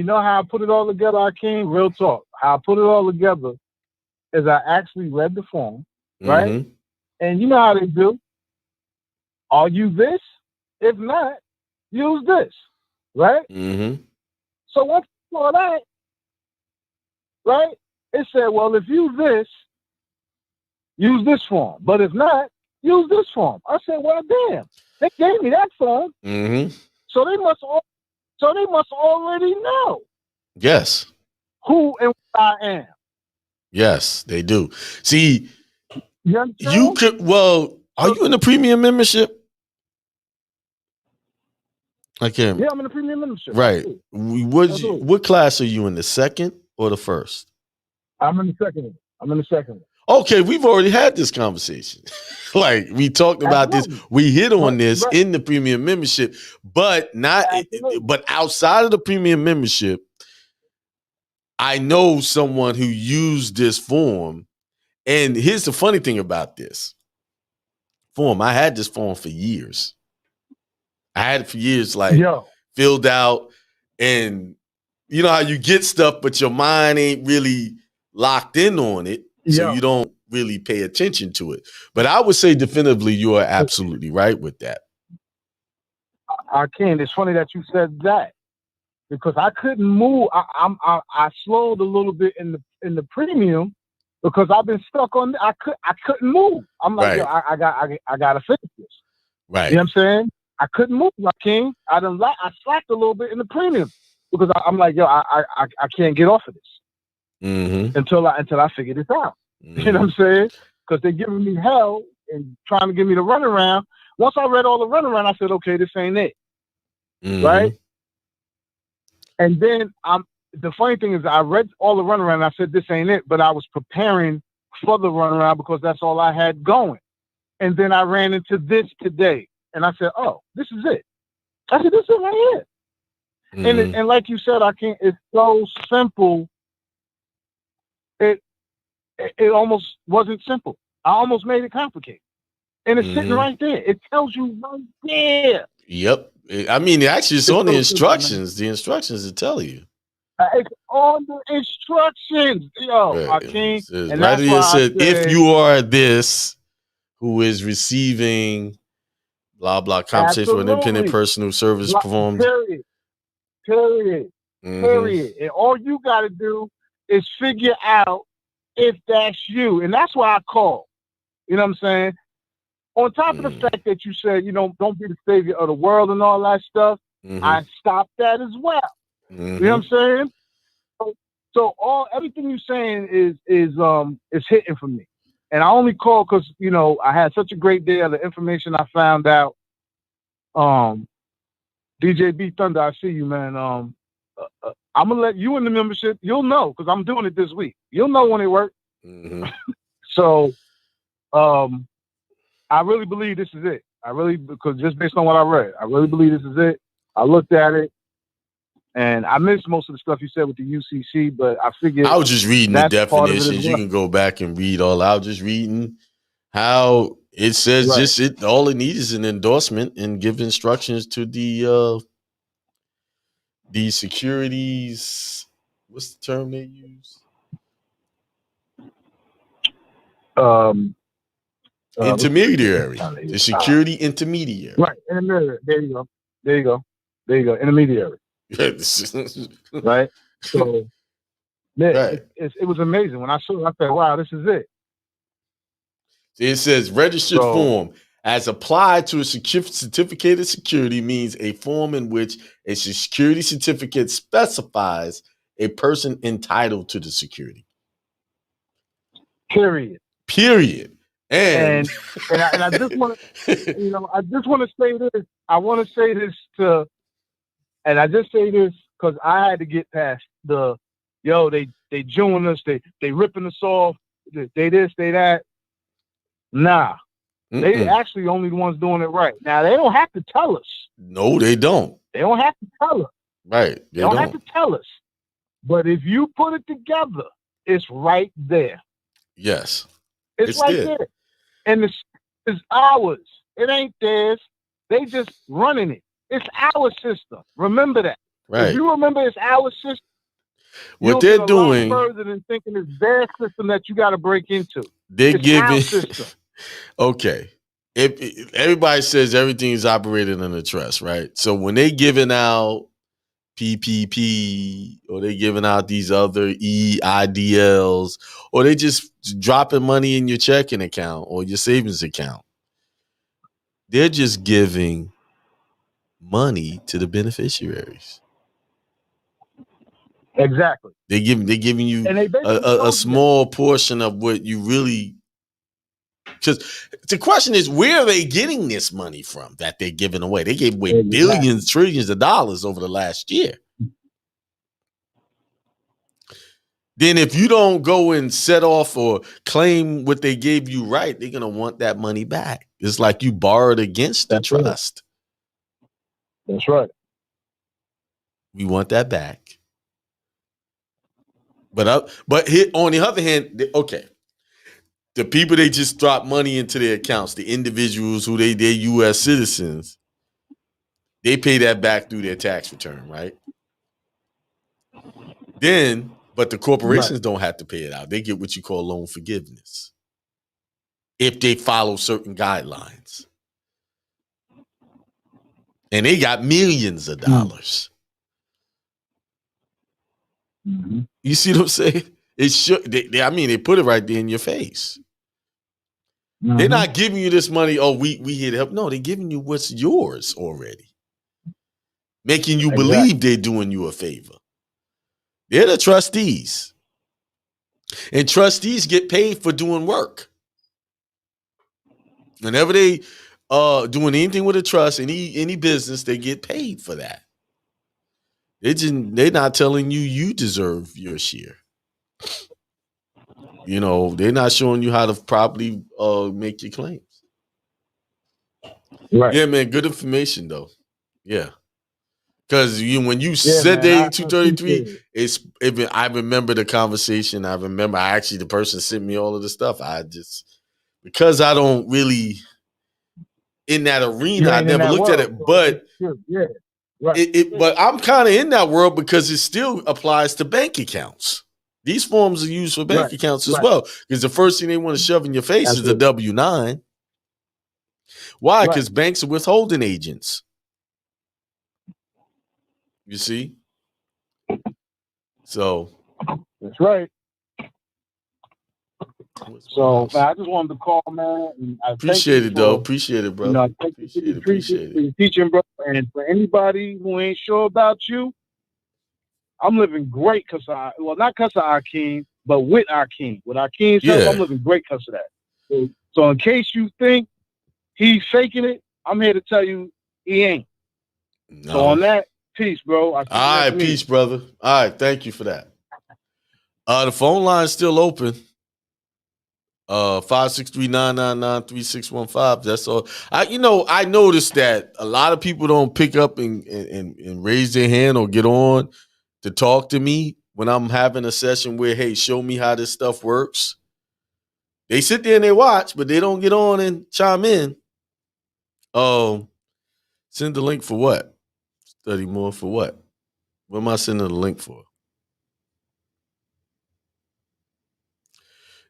know how I put it all together, Akeem? Real talk. How I put it all together is I actually read the form, right? Mm-hmm. And you know how they do. Are you this? If not, use this, right? Mm-hmm. So once you saw that, right? It said, well, if you this, use this form. But if not, use this form. I said, well, damn, they gave me that form. Mm-hmm. So they must already know. Yes. Who and what I am. Yes, they do. See, you could. Well, are you in the premium membership? I can't. Yeah, I'm in the premium membership. Right. What class are you in? The second or the first? I'm in the second one. Okay, we've already had this conversation. Like we talked about this, we hit on this in the premium membership, but but outside of the premium membership, I know someone who used this form. And here's the funny thing about this form. I had this form for years. I had it for years, filled out, and you know how you get stuff, but your mind ain't really locked in on it. So you don't really pay attention to it. But I would say definitively you are absolutely right with that. I can't. It's funny that you said that because I couldn't move. I slowed a little bit in the premium because I've been stuck on. I couldn't move. I'm like, I gotta fix this. Right. You know what I'm saying? I couldn't move, my king. I slacked a little bit in the premium because I'm like, I can't get off of this. Mm-hmm. Until I figure this out. Mm-hmm. You know what I'm saying? Because they're giving me hell and trying to give me the runaround. Once I read all the runaround, I said, okay, this ain't it. Mm-hmm. Right? And then the funny thing is I read all the runaround and I said, this ain't it, but I was preparing for the runaround because that's all I had going. And then I ran into this today. And I said, oh, this is it. I said, this is right here. Mm-hmm. And like you said, it's so simple. It almost wasn't simple. I almost made it complicated. And it's sitting right there. It tells you right there. Yep. I mean, actually, it's on the instructions. The instructions that tell you. It's on the instructions. Yo, I can't. And right here it said, if you are this who is receiving blah, blah, compensation for an independent person who service performed. Period. And all you got to do is figure out if that's you. And that's why I call. You know what I'm saying? On top of the fact that you said, don't be the savior of the world and all that stuff, I stopped that as well. You know what I'm saying? So everything you're saying is hitting for me. And I only call because, I had such a great day of the information I found out. DJ B Thunder, I see you, man. I'm gonna let you in the membership. You'll know because I'm doing it this week. You'll know when it works. Mm-hmm. So, I really believe this is it. Because just based on what I read, I really believe this is it. I looked at it, and I missed most of the stuff you said with the UCC, but I figured I was just reading the definitions. Well. You can go back and read all. I was just reading how it says all it needs is an endorsement and give instructions to the securities. What's the term they use? Intermediary. The security intermediary. Right. Intermediary. There you go. Intermediary. Right. So it was amazing when I saw it. I said, "Wow, this is it." It says registered So- form as applied to a certificate of security means a form in which a security certificate specifies a person entitled to the security. Period. And I just want to, I just want to say this. I want to say this and I just say this because I had to get past they join us, they ripping us off, they this, they that. Nah, they actually only the ones doing it right. Now they don't have to tell us. No, they don't. They don't have to tell us. Right. They don't have to tell us. But if you put it together, it's right there. Yes. It's right there. And it's ours. It ain't theirs. They just running it. It's our system. Remember that. Right. If you remember it's our system, what they're doing further than thinking it's their system that you got to break into. They're it's our giving system. Okay. If everybody says everything is operated under trust, right? So when they giving out PPP or they giving out these other EIDLs or they just dropping money in your checking account or your savings account, they're just giving money to the beneficiaries. Exactly. They're giving you a small portion of what you really. Because the question is, where are they getting this money from that they're giving away? They gave away billions, trillions of dollars over the last year. Then if you don't go and set off or claim what they gave you right, they're going to want that money back. It's like you borrowed against the trust. That's right. We want that back. But here, on the other hand, okay. The people they just drop money into their accounts, the individuals who they're U.S. citizens, they pay that back through their tax return, right? But the corporations don't have to pay it out. They get what you call loan forgiveness if they follow certain guidelines. And they got millions of dollars. Mm-hmm. You see what I'm saying? They put it right there in your face. Mm-hmm. They're not giving you this money. Oh, we here to help. No, they're giving you what's yours already, making you believe they're doing you a favor. They're the trustees, and trustees get paid for doing work. Whenever they doing anything with a trust, any business, they get paid for that. They're not telling you deserve your share. They're not showing you how to properly make your claims. Right. Yeah, man. Good information, though. Yeah. Because when you said day 233, I remember the conversation. The person sent me all of the stuff. Because I don't really, in that arena, I never looked at it. But but I'm kind of in that world because it still applies to bank accounts. These forms are used for bank accounts as well. Because the first thing they want to shove in your face is the W-9. Why? Because banks are withholding agents. You see? So. That's right. So, man, I just wanted to call, man. And I appreciate it, though. Appreciate it, bro. Appreciate it for your teaching, bro. And for anybody who ain't sure about you, I'm living great not because of Akeem, but with Akeem. With Akeem's help, I'm living great because of that. So in case you think he's faking it, I'm here to tell you he ain't. No. So on that, peace, bro. All right, peace, brother. All right, thank you for that. The phone line's still open. 563-999-3615. That's all. I noticed that a lot of people don't pick up and raise their hand or get on to talk to me when I'm having a session where, hey, show me how this stuff works. They sit there and they watch, but they don't get on and chime in. Send the link for what? Study more for what? What am I sending the link for?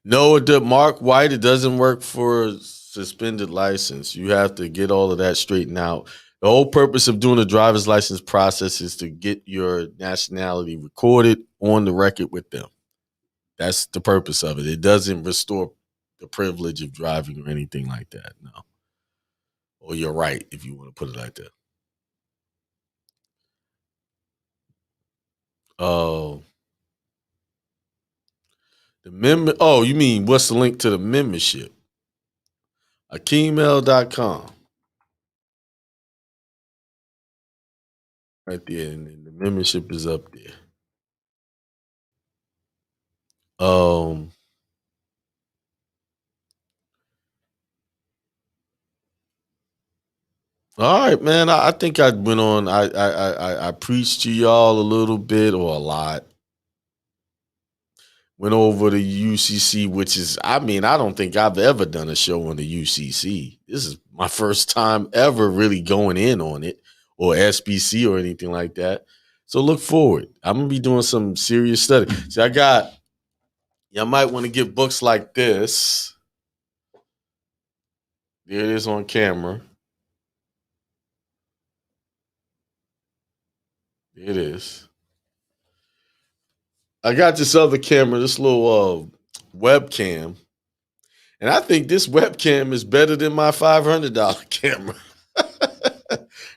No, Mark White, it doesn't work for suspended license. You have to get all of that straightened out. The whole purpose of doing a driver's license process is to get your nationality recorded on the record with them. That's the purpose of it. It doesn't restore the privilege of driving or anything like that. No. Or your right, if you want to put it like that. Oh. Oh, you mean what's the link to the membership? Akemail.com. Right there, and then the membership is up there. All right, man. I think I went on. I preached to y'all a little bit or a lot. Went over the UCC, which is, I mean, I don't think I've ever done a show on the UCC. This is my first time ever really going in on it, or SPC or anything like that. So look forward. I'm gonna be doing some serious study. See, y'all might want to get books like this. There it is on camera. There it is. I got this other camera, this little webcam. And I think this webcam is better than my $500 camera.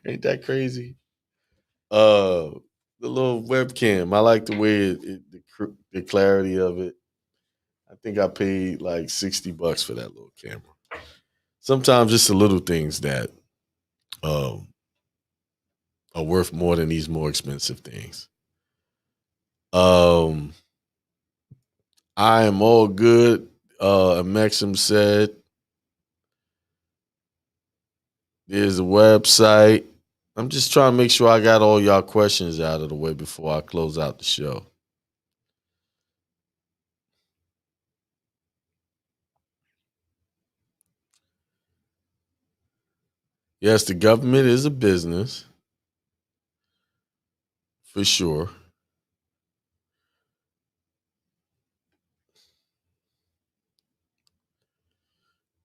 Ain't that crazy? The little webcam. I like the way the clarity of it. I think I paid like $60 for that little camera. Sometimes it's the little things that are worth more than these more expensive things. I am all good. Maxim said, there's a website. I'm just trying to make sure I got all y'all questions out of the way before I close out the show. Yes, the government is a business. For sure.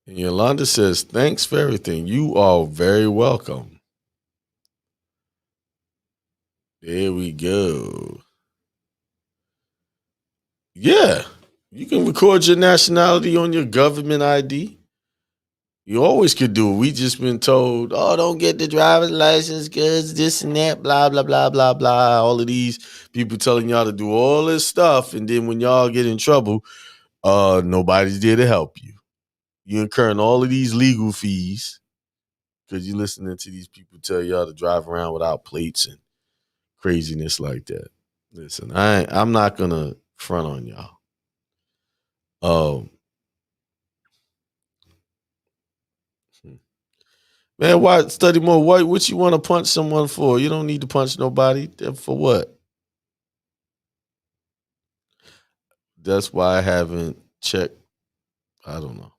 And Yolanda says, thanks for everything. You are very welcome. There we go. Yeah. You can record your nationality on your government ID. You always could do it. We just been told, oh, don't get the driver's license because this and that, blah, blah, blah, blah, blah. All of these people telling y'all to do all this stuff. And then when y'all get in trouble, nobody's there to help you. You're incurring all of these legal fees because you're listening to these people tell y'all to drive around without plates and craziness like that. Listen, I'm not going to front on y'all. Man, why study more? What you want to punch someone for? You don't need to punch nobody. For what? That's why I haven't checked. I don't know.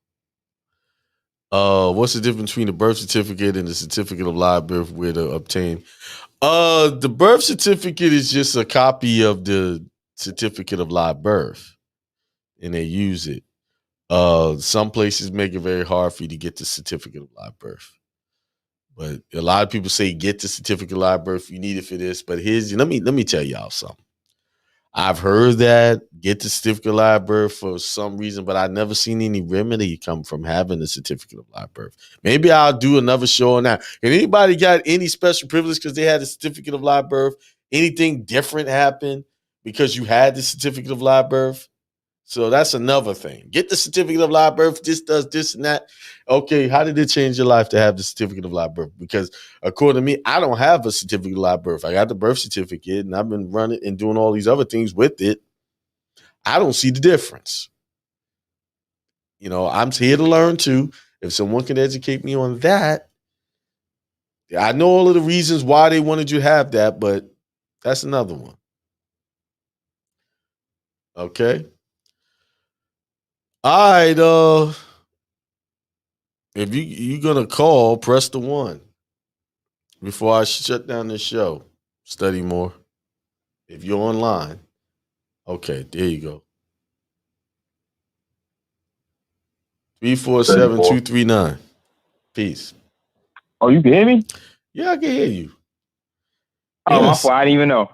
What's the difference between the birth certificate and the certificate of live birth where to obtain? The birth certificate is just a copy of the certificate of live birth, and they use it. Some places make it very hard for you to get the certificate of live birth. But a lot of people say get the certificate of live birth. You need it for this. But let me tell y'all something. I've heard that get the certificate of live birth for some reason, but I've never seen any remedy come from having the certificate of live birth. Maybe I'll do another show on that. And anybody got any special privilege because they had a certificate of live birth? Anything different happen because you had the certificate of live birth? So that's another thing. Get the certificate of live birth. This does this and that. Okay, how did it change your life to have the certificate of live birth? Because according to me, I don't have a certificate of live birth. I got the birth certificate, and I've been running and doing all these other things with it. I don't see the difference. You know, I'm here to learn too. If someone can educate me on that, I know all of the reasons why they wanted you to have that, but that's another one. Okay. All right, if you're gonna call, press the 1 before I shut down this show. Study more. If you're online, okay, there you go. 347-239. Peace. Oh, you can hear me? Yeah, I can hear you. Oh, Yes. my fault. I didn't even know.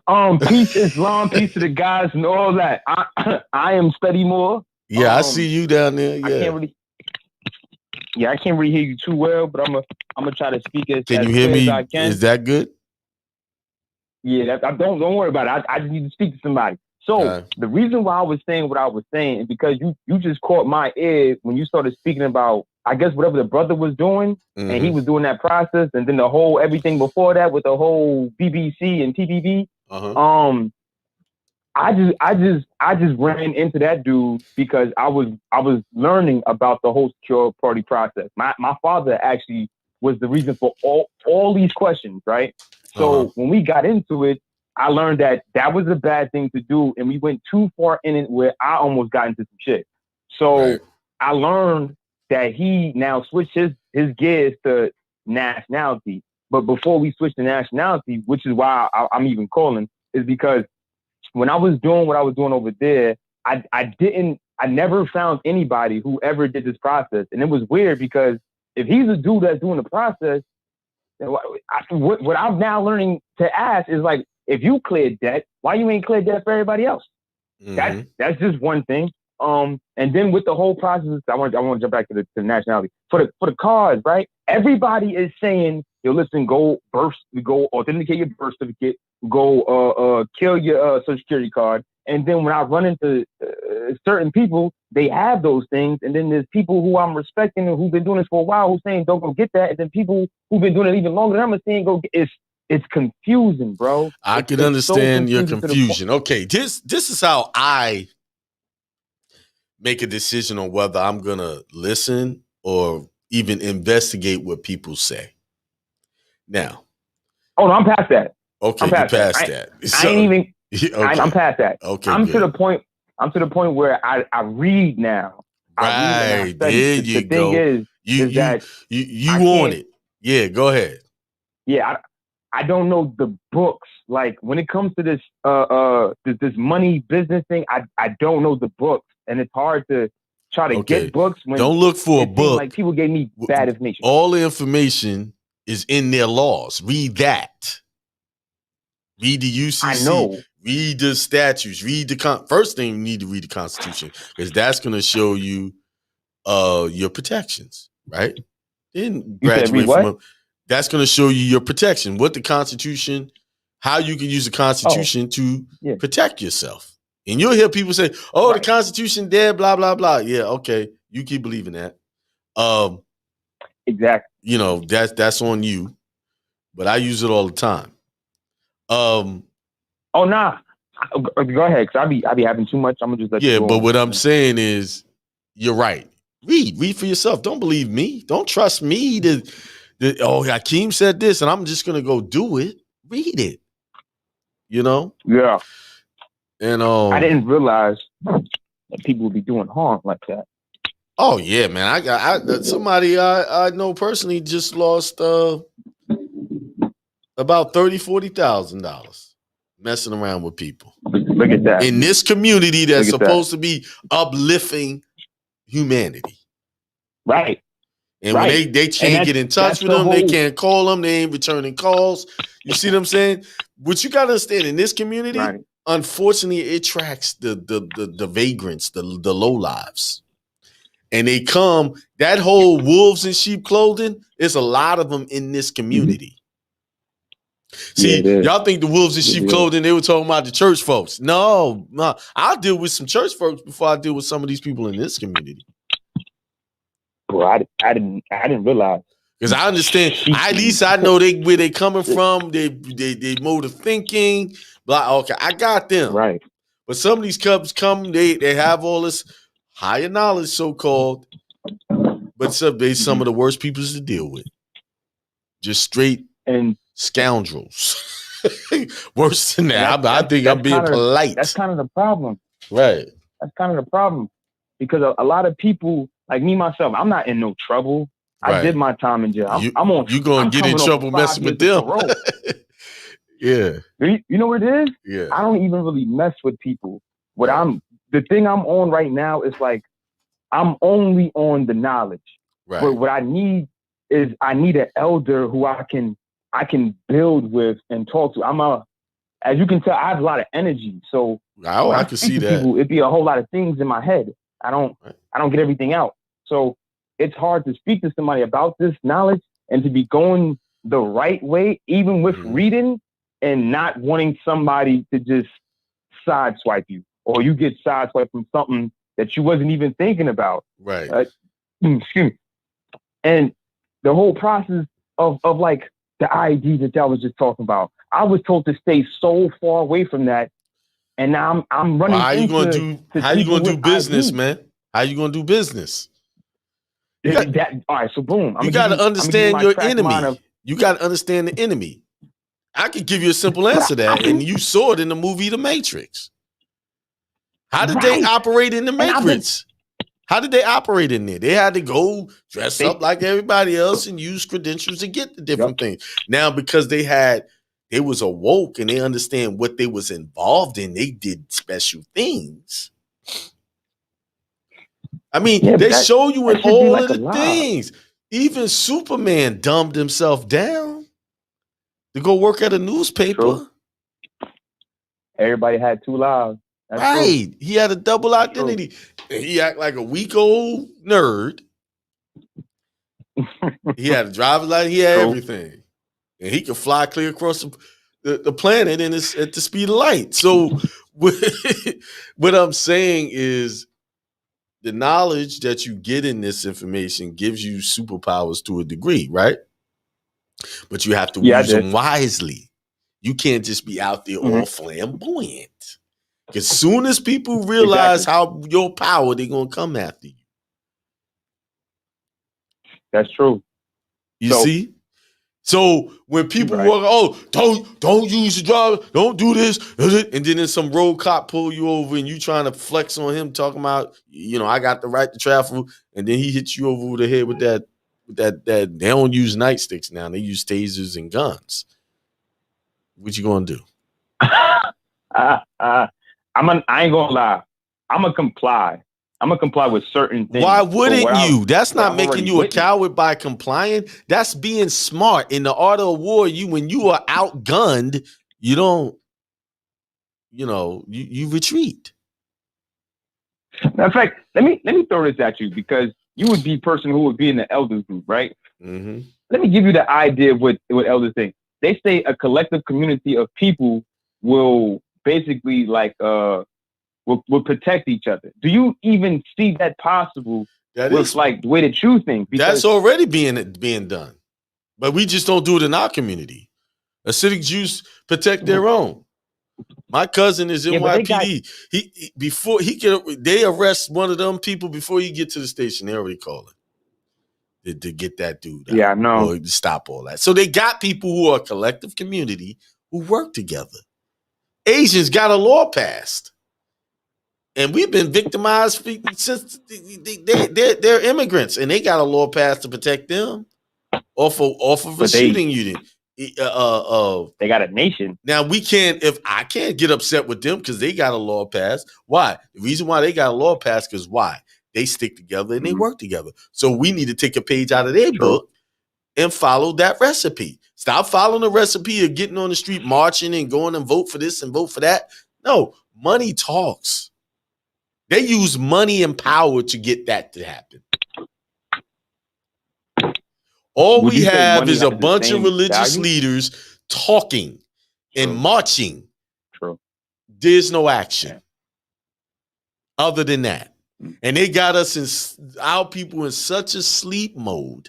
Peace Islam, peace to the guys and all that. I am Study More. Yeah, I see you down there. I can't really. I can't really hear you too well, but I'm gonna try to speak as Can you as hear clear me? as I can. Is that good? Yeah, don't worry about it. I just need to speak to somebody. So the reason why I was saying what I was saying is because you just caught my ear when you started speaking about, I guess, whatever the brother was doing, and he was doing that process, and then the whole everything before that with the whole BBC and TPP. I just ran into that dude because I was learning about the whole secure party process. My father actually was the reason for all these questions, right? So when we got into it, I learned that was a bad thing to do, and we went too far in it where I almost got into some shit. So I learned that he now switched his gears to nationality. But before we switched to nationality, which is why I'm even calling, is because when I was doing what I was doing over there, I never found anybody who ever did this process. And it was weird because if he's a dude that's doing the process, what I'm now learning to ask is like, if you cleared debt, why you ain't cleared debt for everybody else? That's just one thing. And then with the whole process, I want to jump back to the nationality for the cards, right? Everybody is saying, yo, listen, go authenticate your birth certificate, go kill your social security card. And then when I run into certain people, they have those things. And then there's people who I'm respecting and who've been doing this for a while who's saying, don't go get that. And then people who've been doing it even longer than I'm saying, go get it's confusing, bro. I can understand your confusion. Okay, this is how I make a decision on whether I'm going to listen or even investigate what people say. Now. Oh, no, I'm past that. Okay, you're past that. I ain't even, okay. I'm past that. Okay, I'm to the point where I read now. Right, there you go. The thing is that you on it. Yeah, go ahead. Yeah, I don't know the books. Like when it comes to this money business thing, I don't know the books. And it's hard to try to get books when don't look for a book. Like people gave me bad information. All the information is in their laws. Read that. Read the UCC. I know. Read the statutes. Read the first thing you need to read the Constitution because that's going to show you your protections, right? Then graduate from that's going to show you your protection. What the Constitution, how you can use the Constitution to protect yourself. And you'll hear people say, "Oh, the Constitution dead, blah blah blah." Yeah, okay, you keep believing that. Exactly. You know that's on you, but I use it all the time. Oh nah, go ahead, cause I be having too much. I'm gonna just let you go but on. what I'm saying is, you're right. Read for yourself. Don't believe me. Don't trust me. Hakeem said this, and I'm just gonna go do it. Read it. You know. Yeah. And I didn't realize that people would be doing harm like that. Oh yeah, man! I got somebody I know personally just lost about $30,000-$40,000 messing around with people. Look at that in this community that's supposed to be uplifting humanity, right? And when they can't get in touch with them, they can't call them, they ain't returning calls. You see what I'm saying? What you gotta understand in this community. Right. Unfortunately, it attracts the vagrants, the low lives. And they come, that whole wolves in sheep clothing, there's a lot of them in this community. See, y'all think the wolves in sheep clothing, they were talking about the church folks. No, I'll deal with some church folks before I deal with some of these people in this community. Bro, I didn't realize. Because I understand, at least I know where they coming from, they mode of thinking. Blah, okay, I got them. Right. But some of these cubs come, they have all this higher knowledge, so-called, but they some of the worst people to deal with. Just straight and scoundrels. Worse than that. I think I'm being polite. That's kind of the problem. Right. That's kind of the problem. Because a lot of people, like me, myself, I'm not in no trouble. Right. I did my time in jail. I'm on. You're going to get in trouble messing with them. Yeah. You know what it is? Yeah. I don't even really mess with people. The thing I'm on right now is like, I'm only on the knowledge. Right. But what I need is an elder who I can build with and talk to. As you can tell, I have a lot of energy. So I can see that. It'd be a whole lot of things in my head. I don't get everything out. So it's hard to speak to somebody about this knowledge and to be going the right way, even with reading, and not wanting somebody to just sideswipe you, or you get sideswiped from something that you wasn't even thinking about. Right. Excuse me. And the whole process of like the ID that y'all was just talking about, I was told to stay so far away from that. And now I'm running. Well, how you gonna do business, ID. man? How you gonna do business? All right, so boom. You got to understand your enemy. You got to understand the enemy. I could give you a simple answer to that, and you saw it in the movie The Matrix. How did they operate in the Matrix? How did they operate in there? They had to go dress up like everybody else and use credentials to get the different things. Now, because they was awoke and they understand what they was involved in, they did special things. I mean, they show you in all of the things. Even Superman dumbed himself down to go work at a newspaper. True. Everybody had 2 lives. That's right. True. He had a double identity. He act like a weak old nerd. He had a driver's license. He had everything. And he could fly clear across the planet at the speed of light. So what I'm saying is, the knowledge that you get in this information gives you superpowers to a degree, right? But you have to use them wisely. You can't just be out there all flamboyant. Because soon as people realize how your power, they're going to come after you. That's true. You see? So when people walk, don't use the driver, don't do this, and then some road cop pull you over and you trying to flex on him, talking about, I got the right to travel, and then he hits you over the head with that they don't use nightsticks now, they use tasers and guns. What you gonna do? I ain't gonna lie. I'm gonna comply. I'm gonna comply with certain things. Why wouldn't you? That's not making you a coward by complying. That's being smart. In the art of war, when you are outgunned, you don't, you retreat. Matter of fact, let me throw this at you, because you would be a person who would be in the elders group, right? Mm-hmm. Let me give you the idea of what elders think. They say a collective community of people will basically will protect each other. Do you even see that possible with the way that you think? That's already being done, but we just don't do it in our community. Acidic Jews protect their own. My cousin is NYPD. They arrest one of them people before you get to the station. They already call it to get that dude out. Yeah, I know. Or to stop all that. So they got people who are a collective community who work together. Asians got a law passed. And we've been victimized since they're immigrants, and they got a law passed to protect them off of a shooting unit. They got a nation. Now I can't get upset with them because they got a law passed. Why? The reason why they got a law passed because why? They stick together and they work together. So we need to take a page out of their book and follow that recipe. Stop following the recipe of getting on the street, marching and going and vote for this and vote for that. No, money talks. They use money and power to get that to happen. All we have is a bunch of religious leaders talking and marching. True. There's no action other than that. And they got our people in such a sleep mode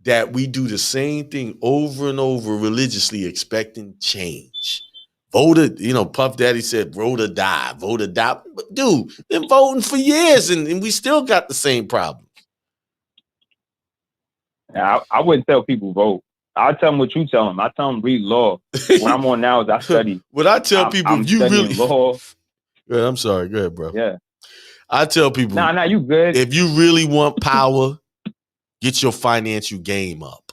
that we do the same thing over and over religiously, expecting change. Puff Daddy said, vote or die, vote or die. But dude, been voting for years and we still got the same problem. I wouldn't tell people vote. I'll tell them what you tell them. I tell them read law. What I'm on now is I study. What I tell people, I'm if you really law. Good, I'm sorry. Go ahead, bro. Yeah. I tell people, nah, you good. If you really want power, get your financial game up.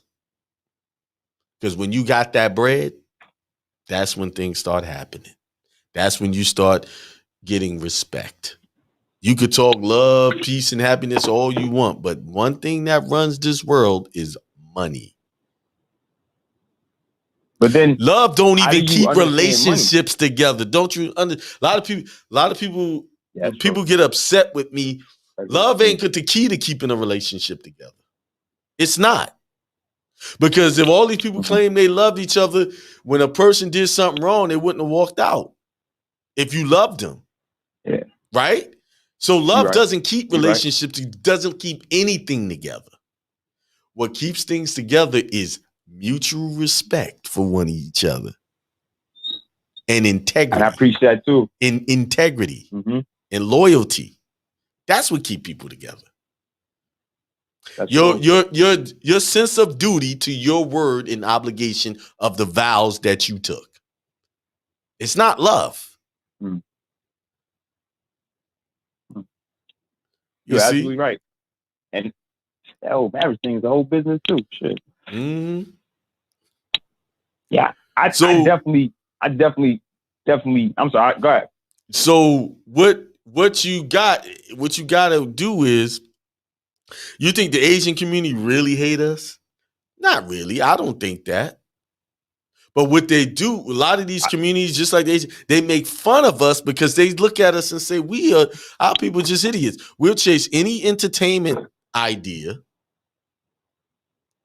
Because when you got that bread, that's when things start happening. That's when you start getting respect. You could talk love, peace, and happiness all you want, but one thing that runs this world is money. But then love don't even keep relationships together. Don't you? A lot of people Yeah, People get upset with me. Love ain't the key to keeping a relationship together. It's not. Because if all these people claim they loved each other, when a person did something wrong, they wouldn't have walked out if you loved them. Yeah. Right? So love doesn't keep relationships. It doesn't keep anything together. What keeps things together is mutual respect for one each other. And integrity. And I preach that too. Integrity and loyalty. That's what keep people together. Your sense of duty to your word and obligation of the vows that you took. It's not love. You're absolutely right. And marriage thing is the whole business too. Shit. Yeah. I definitely. I'm sorry. Go ahead. So what you got to do is, you think the Asian community really hate us? Not really. I don't think that. But what they do, a lot of these communities, just like the Asian, they make fun of us because they look at us and say, our people just idiots. We'll chase any entertainment idea.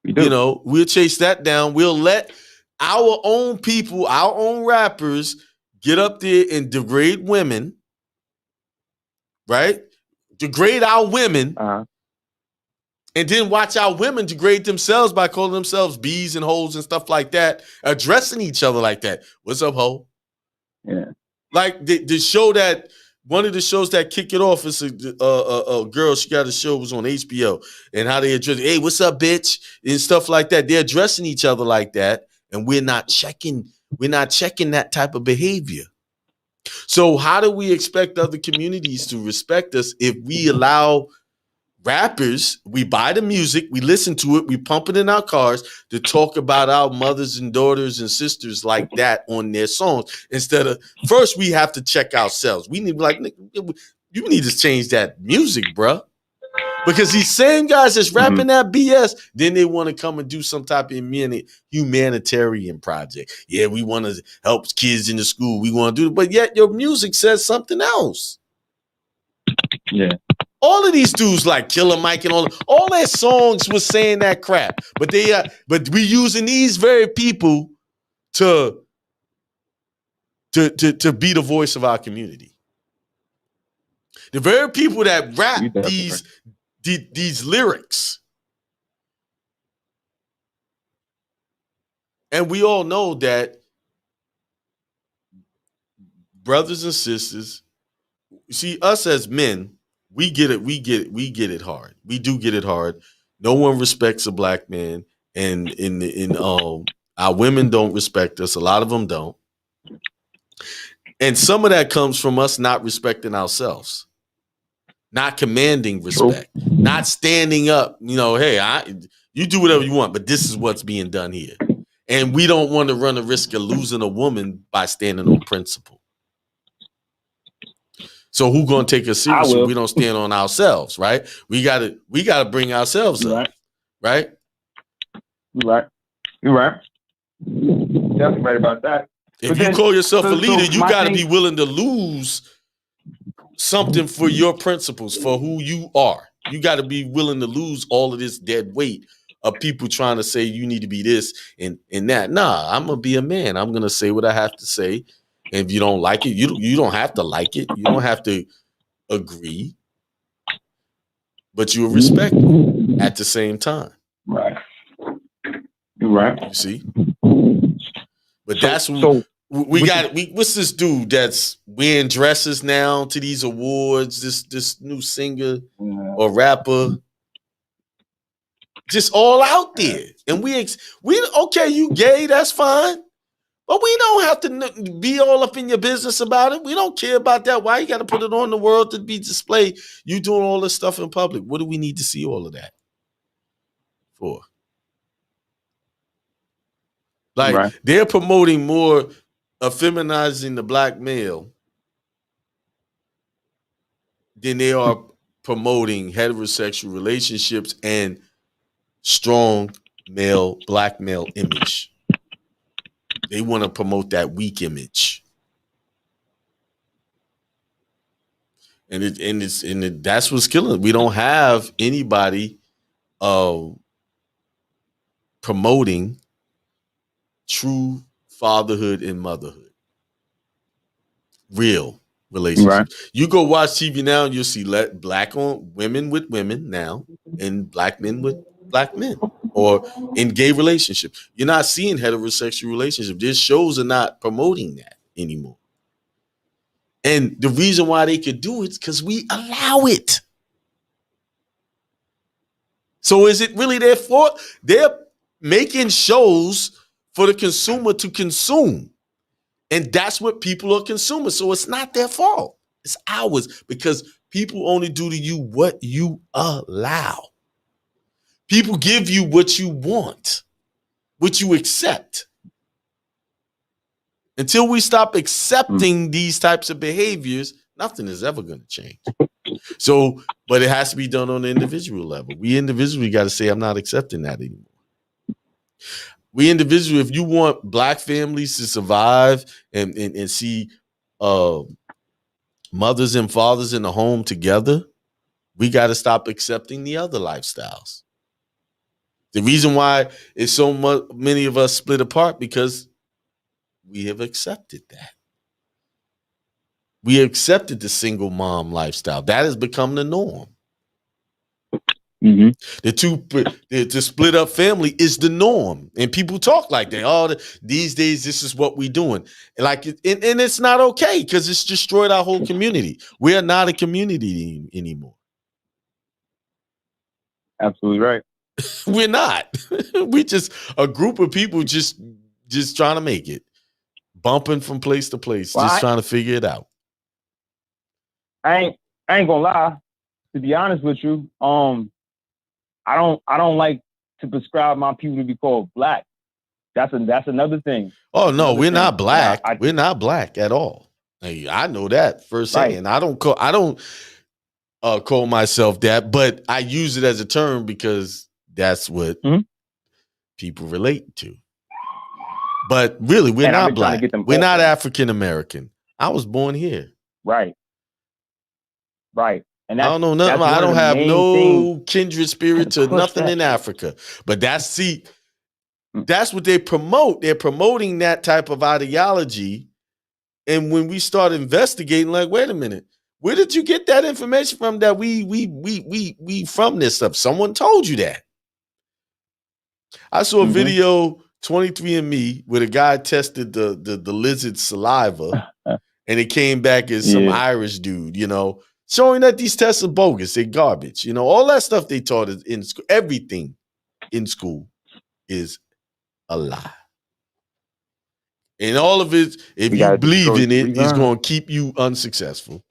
We'll chase that down. We'll let our own people, our own rappers, get up there and degrade women, right? Degrade our women, and then watch our women degrade themselves by calling themselves bees and hoes and stuff like that, addressing each other like that. What's up, ho? Yeah. Like the show that, one of the shows that kick it off is a girl, she got a show, was on HBO, and how they address, hey, what's up, bitch? And stuff like that. They're addressing each other like that, and we're not checking that type of behavior. So how do we expect other communities to respect us if we allow rappers, we buy the music, we listen to it, we pump it in our cars to talk about our mothers and daughters and sisters like that on their songs, instead of, first we have to check ourselves. We need, like, you need to change that music, bruh. Because these same guys that's rapping that BS, then they want to come and do some type of humanitarian project. Yeah, we want to help kids in the school. We want to do it. But yet your music says something else. Yeah. All of these dudes like Killer Mike and all their songs was saying that crap. But we using these very people to be the voice of our community. The very people that rap these lyrics. And we all know that brothers and sisters, see, us as men, we get it hard. We do get it hard. No one respects a black man, and our women don't respect us. A lot of them don't. And some of that comes from us not respecting ourselves. Not commanding respect, not standing up, hey, you do whatever you want, but this is what's being done here. And we don't want to run the risk of losing a woman by standing on principle. So who's going to take us seriously if we don't stand on ourselves, right? We gotta bring ourselves up, right? You're right. Definitely right about that. If you call yourself a leader, you got to be willing to lose something for your principles, for who you are. You got to be willing to lose all of this dead weight of people trying to say you need to be this and that. Nah, I'm going to be a man. I'm going to say what I have to say. And if you don't like it, you don't have to like it. You don't have to agree. But you'll respect it at the same time. Right. You're right. You see? But that's what's this dude that's wearing dresses now to these awards, this new singer or rapper, just all out there. And we okay, you gay, that's fine. But we don't have to be all up in your business about it. We don't care about that. Why you got to put it on the world to be displayed? You doing all this stuff in public. What do we need to see all of that for? Like, they're promoting more effeminizing the black male than they are promoting heterosexual relationships and strong black male image. They want to promote that weak image. That's what's killing it. We don't have anybody promoting true fatherhood and motherhood, real relationships. Right. You go watch TV now, and you'll see black women with women now, and black men with black men, or in gay relationships. You're not seeing heterosexual relationships. These shows are not promoting that anymore. And the reason why they could do it is because we allow it. So is it really their fault? They're making shows for the consumer to consume. And that's what people are consuming. So it's not their fault. It's ours, because people only do to you what you allow. People give you what you want, what you accept. Until we stop accepting these types of behaviors, nothing is ever going to change. So, but it has to be done on the individual level. We individually got to say, I'm not accepting that anymore. We individually, if you want black families to survive and see mothers and fathers in the home together, we got to stop accepting the other lifestyles. The reason why it's so many of us split apart, because we have accepted that. We accepted the single mom lifestyle. That has become the norm. Mm-hmm. The split up family is the norm, and people talk like that. These days, this is what we're doing, and it's not okay, because it's destroyed our whole community. We are not a community anymore. Absolutely right. We're not. We just a group of people just trying to make it, bumping from place to place, trying to figure it out. I ain't gonna lie. To be honest with you, I don't like to prescribe my people to be called black. That's another thing. Oh no, we're not black. We're not black at all. Hey, I know that firsthand. Right. I don't call myself that, but I use it as a term because that's what people relate to. But really, we're not black. We're not African American. I was born here. Right. And I don't know nothing. I don't have no kindred spirits or nothing in Africa. But that's what they promote. They're promoting that type of ideology. And when we start investigating, like, wait a minute, where did you get that information from? That we from this stuff? Someone told you that. I saw a video, 23andMe, where the guy tested the lizard saliva, and it came back as some Irish dude, showing that these tests are bogus, they're garbage. All that stuff they taught us in school, everything in school is a lie. And all of it, if you believe in it, is going to keep you unsuccessful.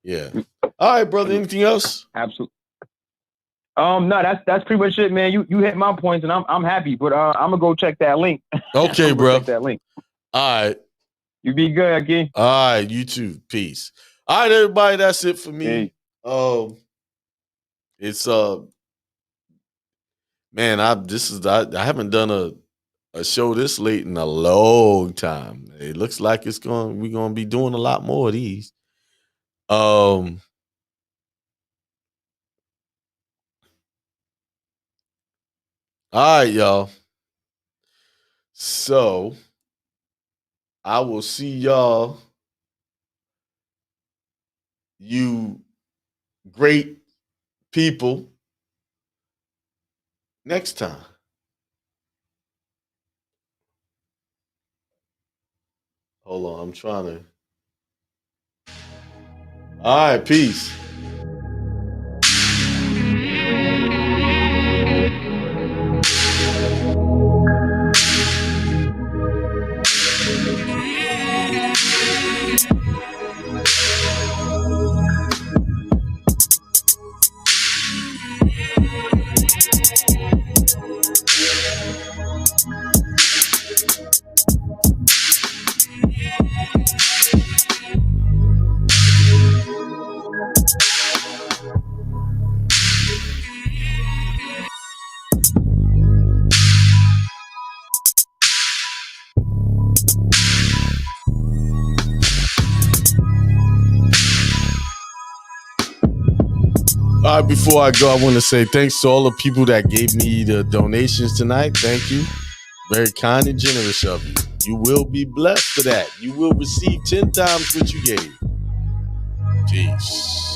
Yeah. All right, brother. Anything else? Absolutely. No, that's pretty much it, man. You hit my points, and I'm happy. But I'm gonna go check that link. Okay, bro. Check that link. All right. You be good, again. All right, you too. Peace. All right, everybody. That's it for me. Hey. It's man, I haven't done a show this late in a long time. It looks like we're gonna be doing a lot more of these. All right, y'all. So I will see y'all, you great people, next time. Hold on, I'm trying to. All right, peace. All right, before I go, I want to say thanks to all the people that gave me the donations tonight. Thank you. Very kind and generous of you. You will be blessed for that. You will receive 10 times what you gave. Peace.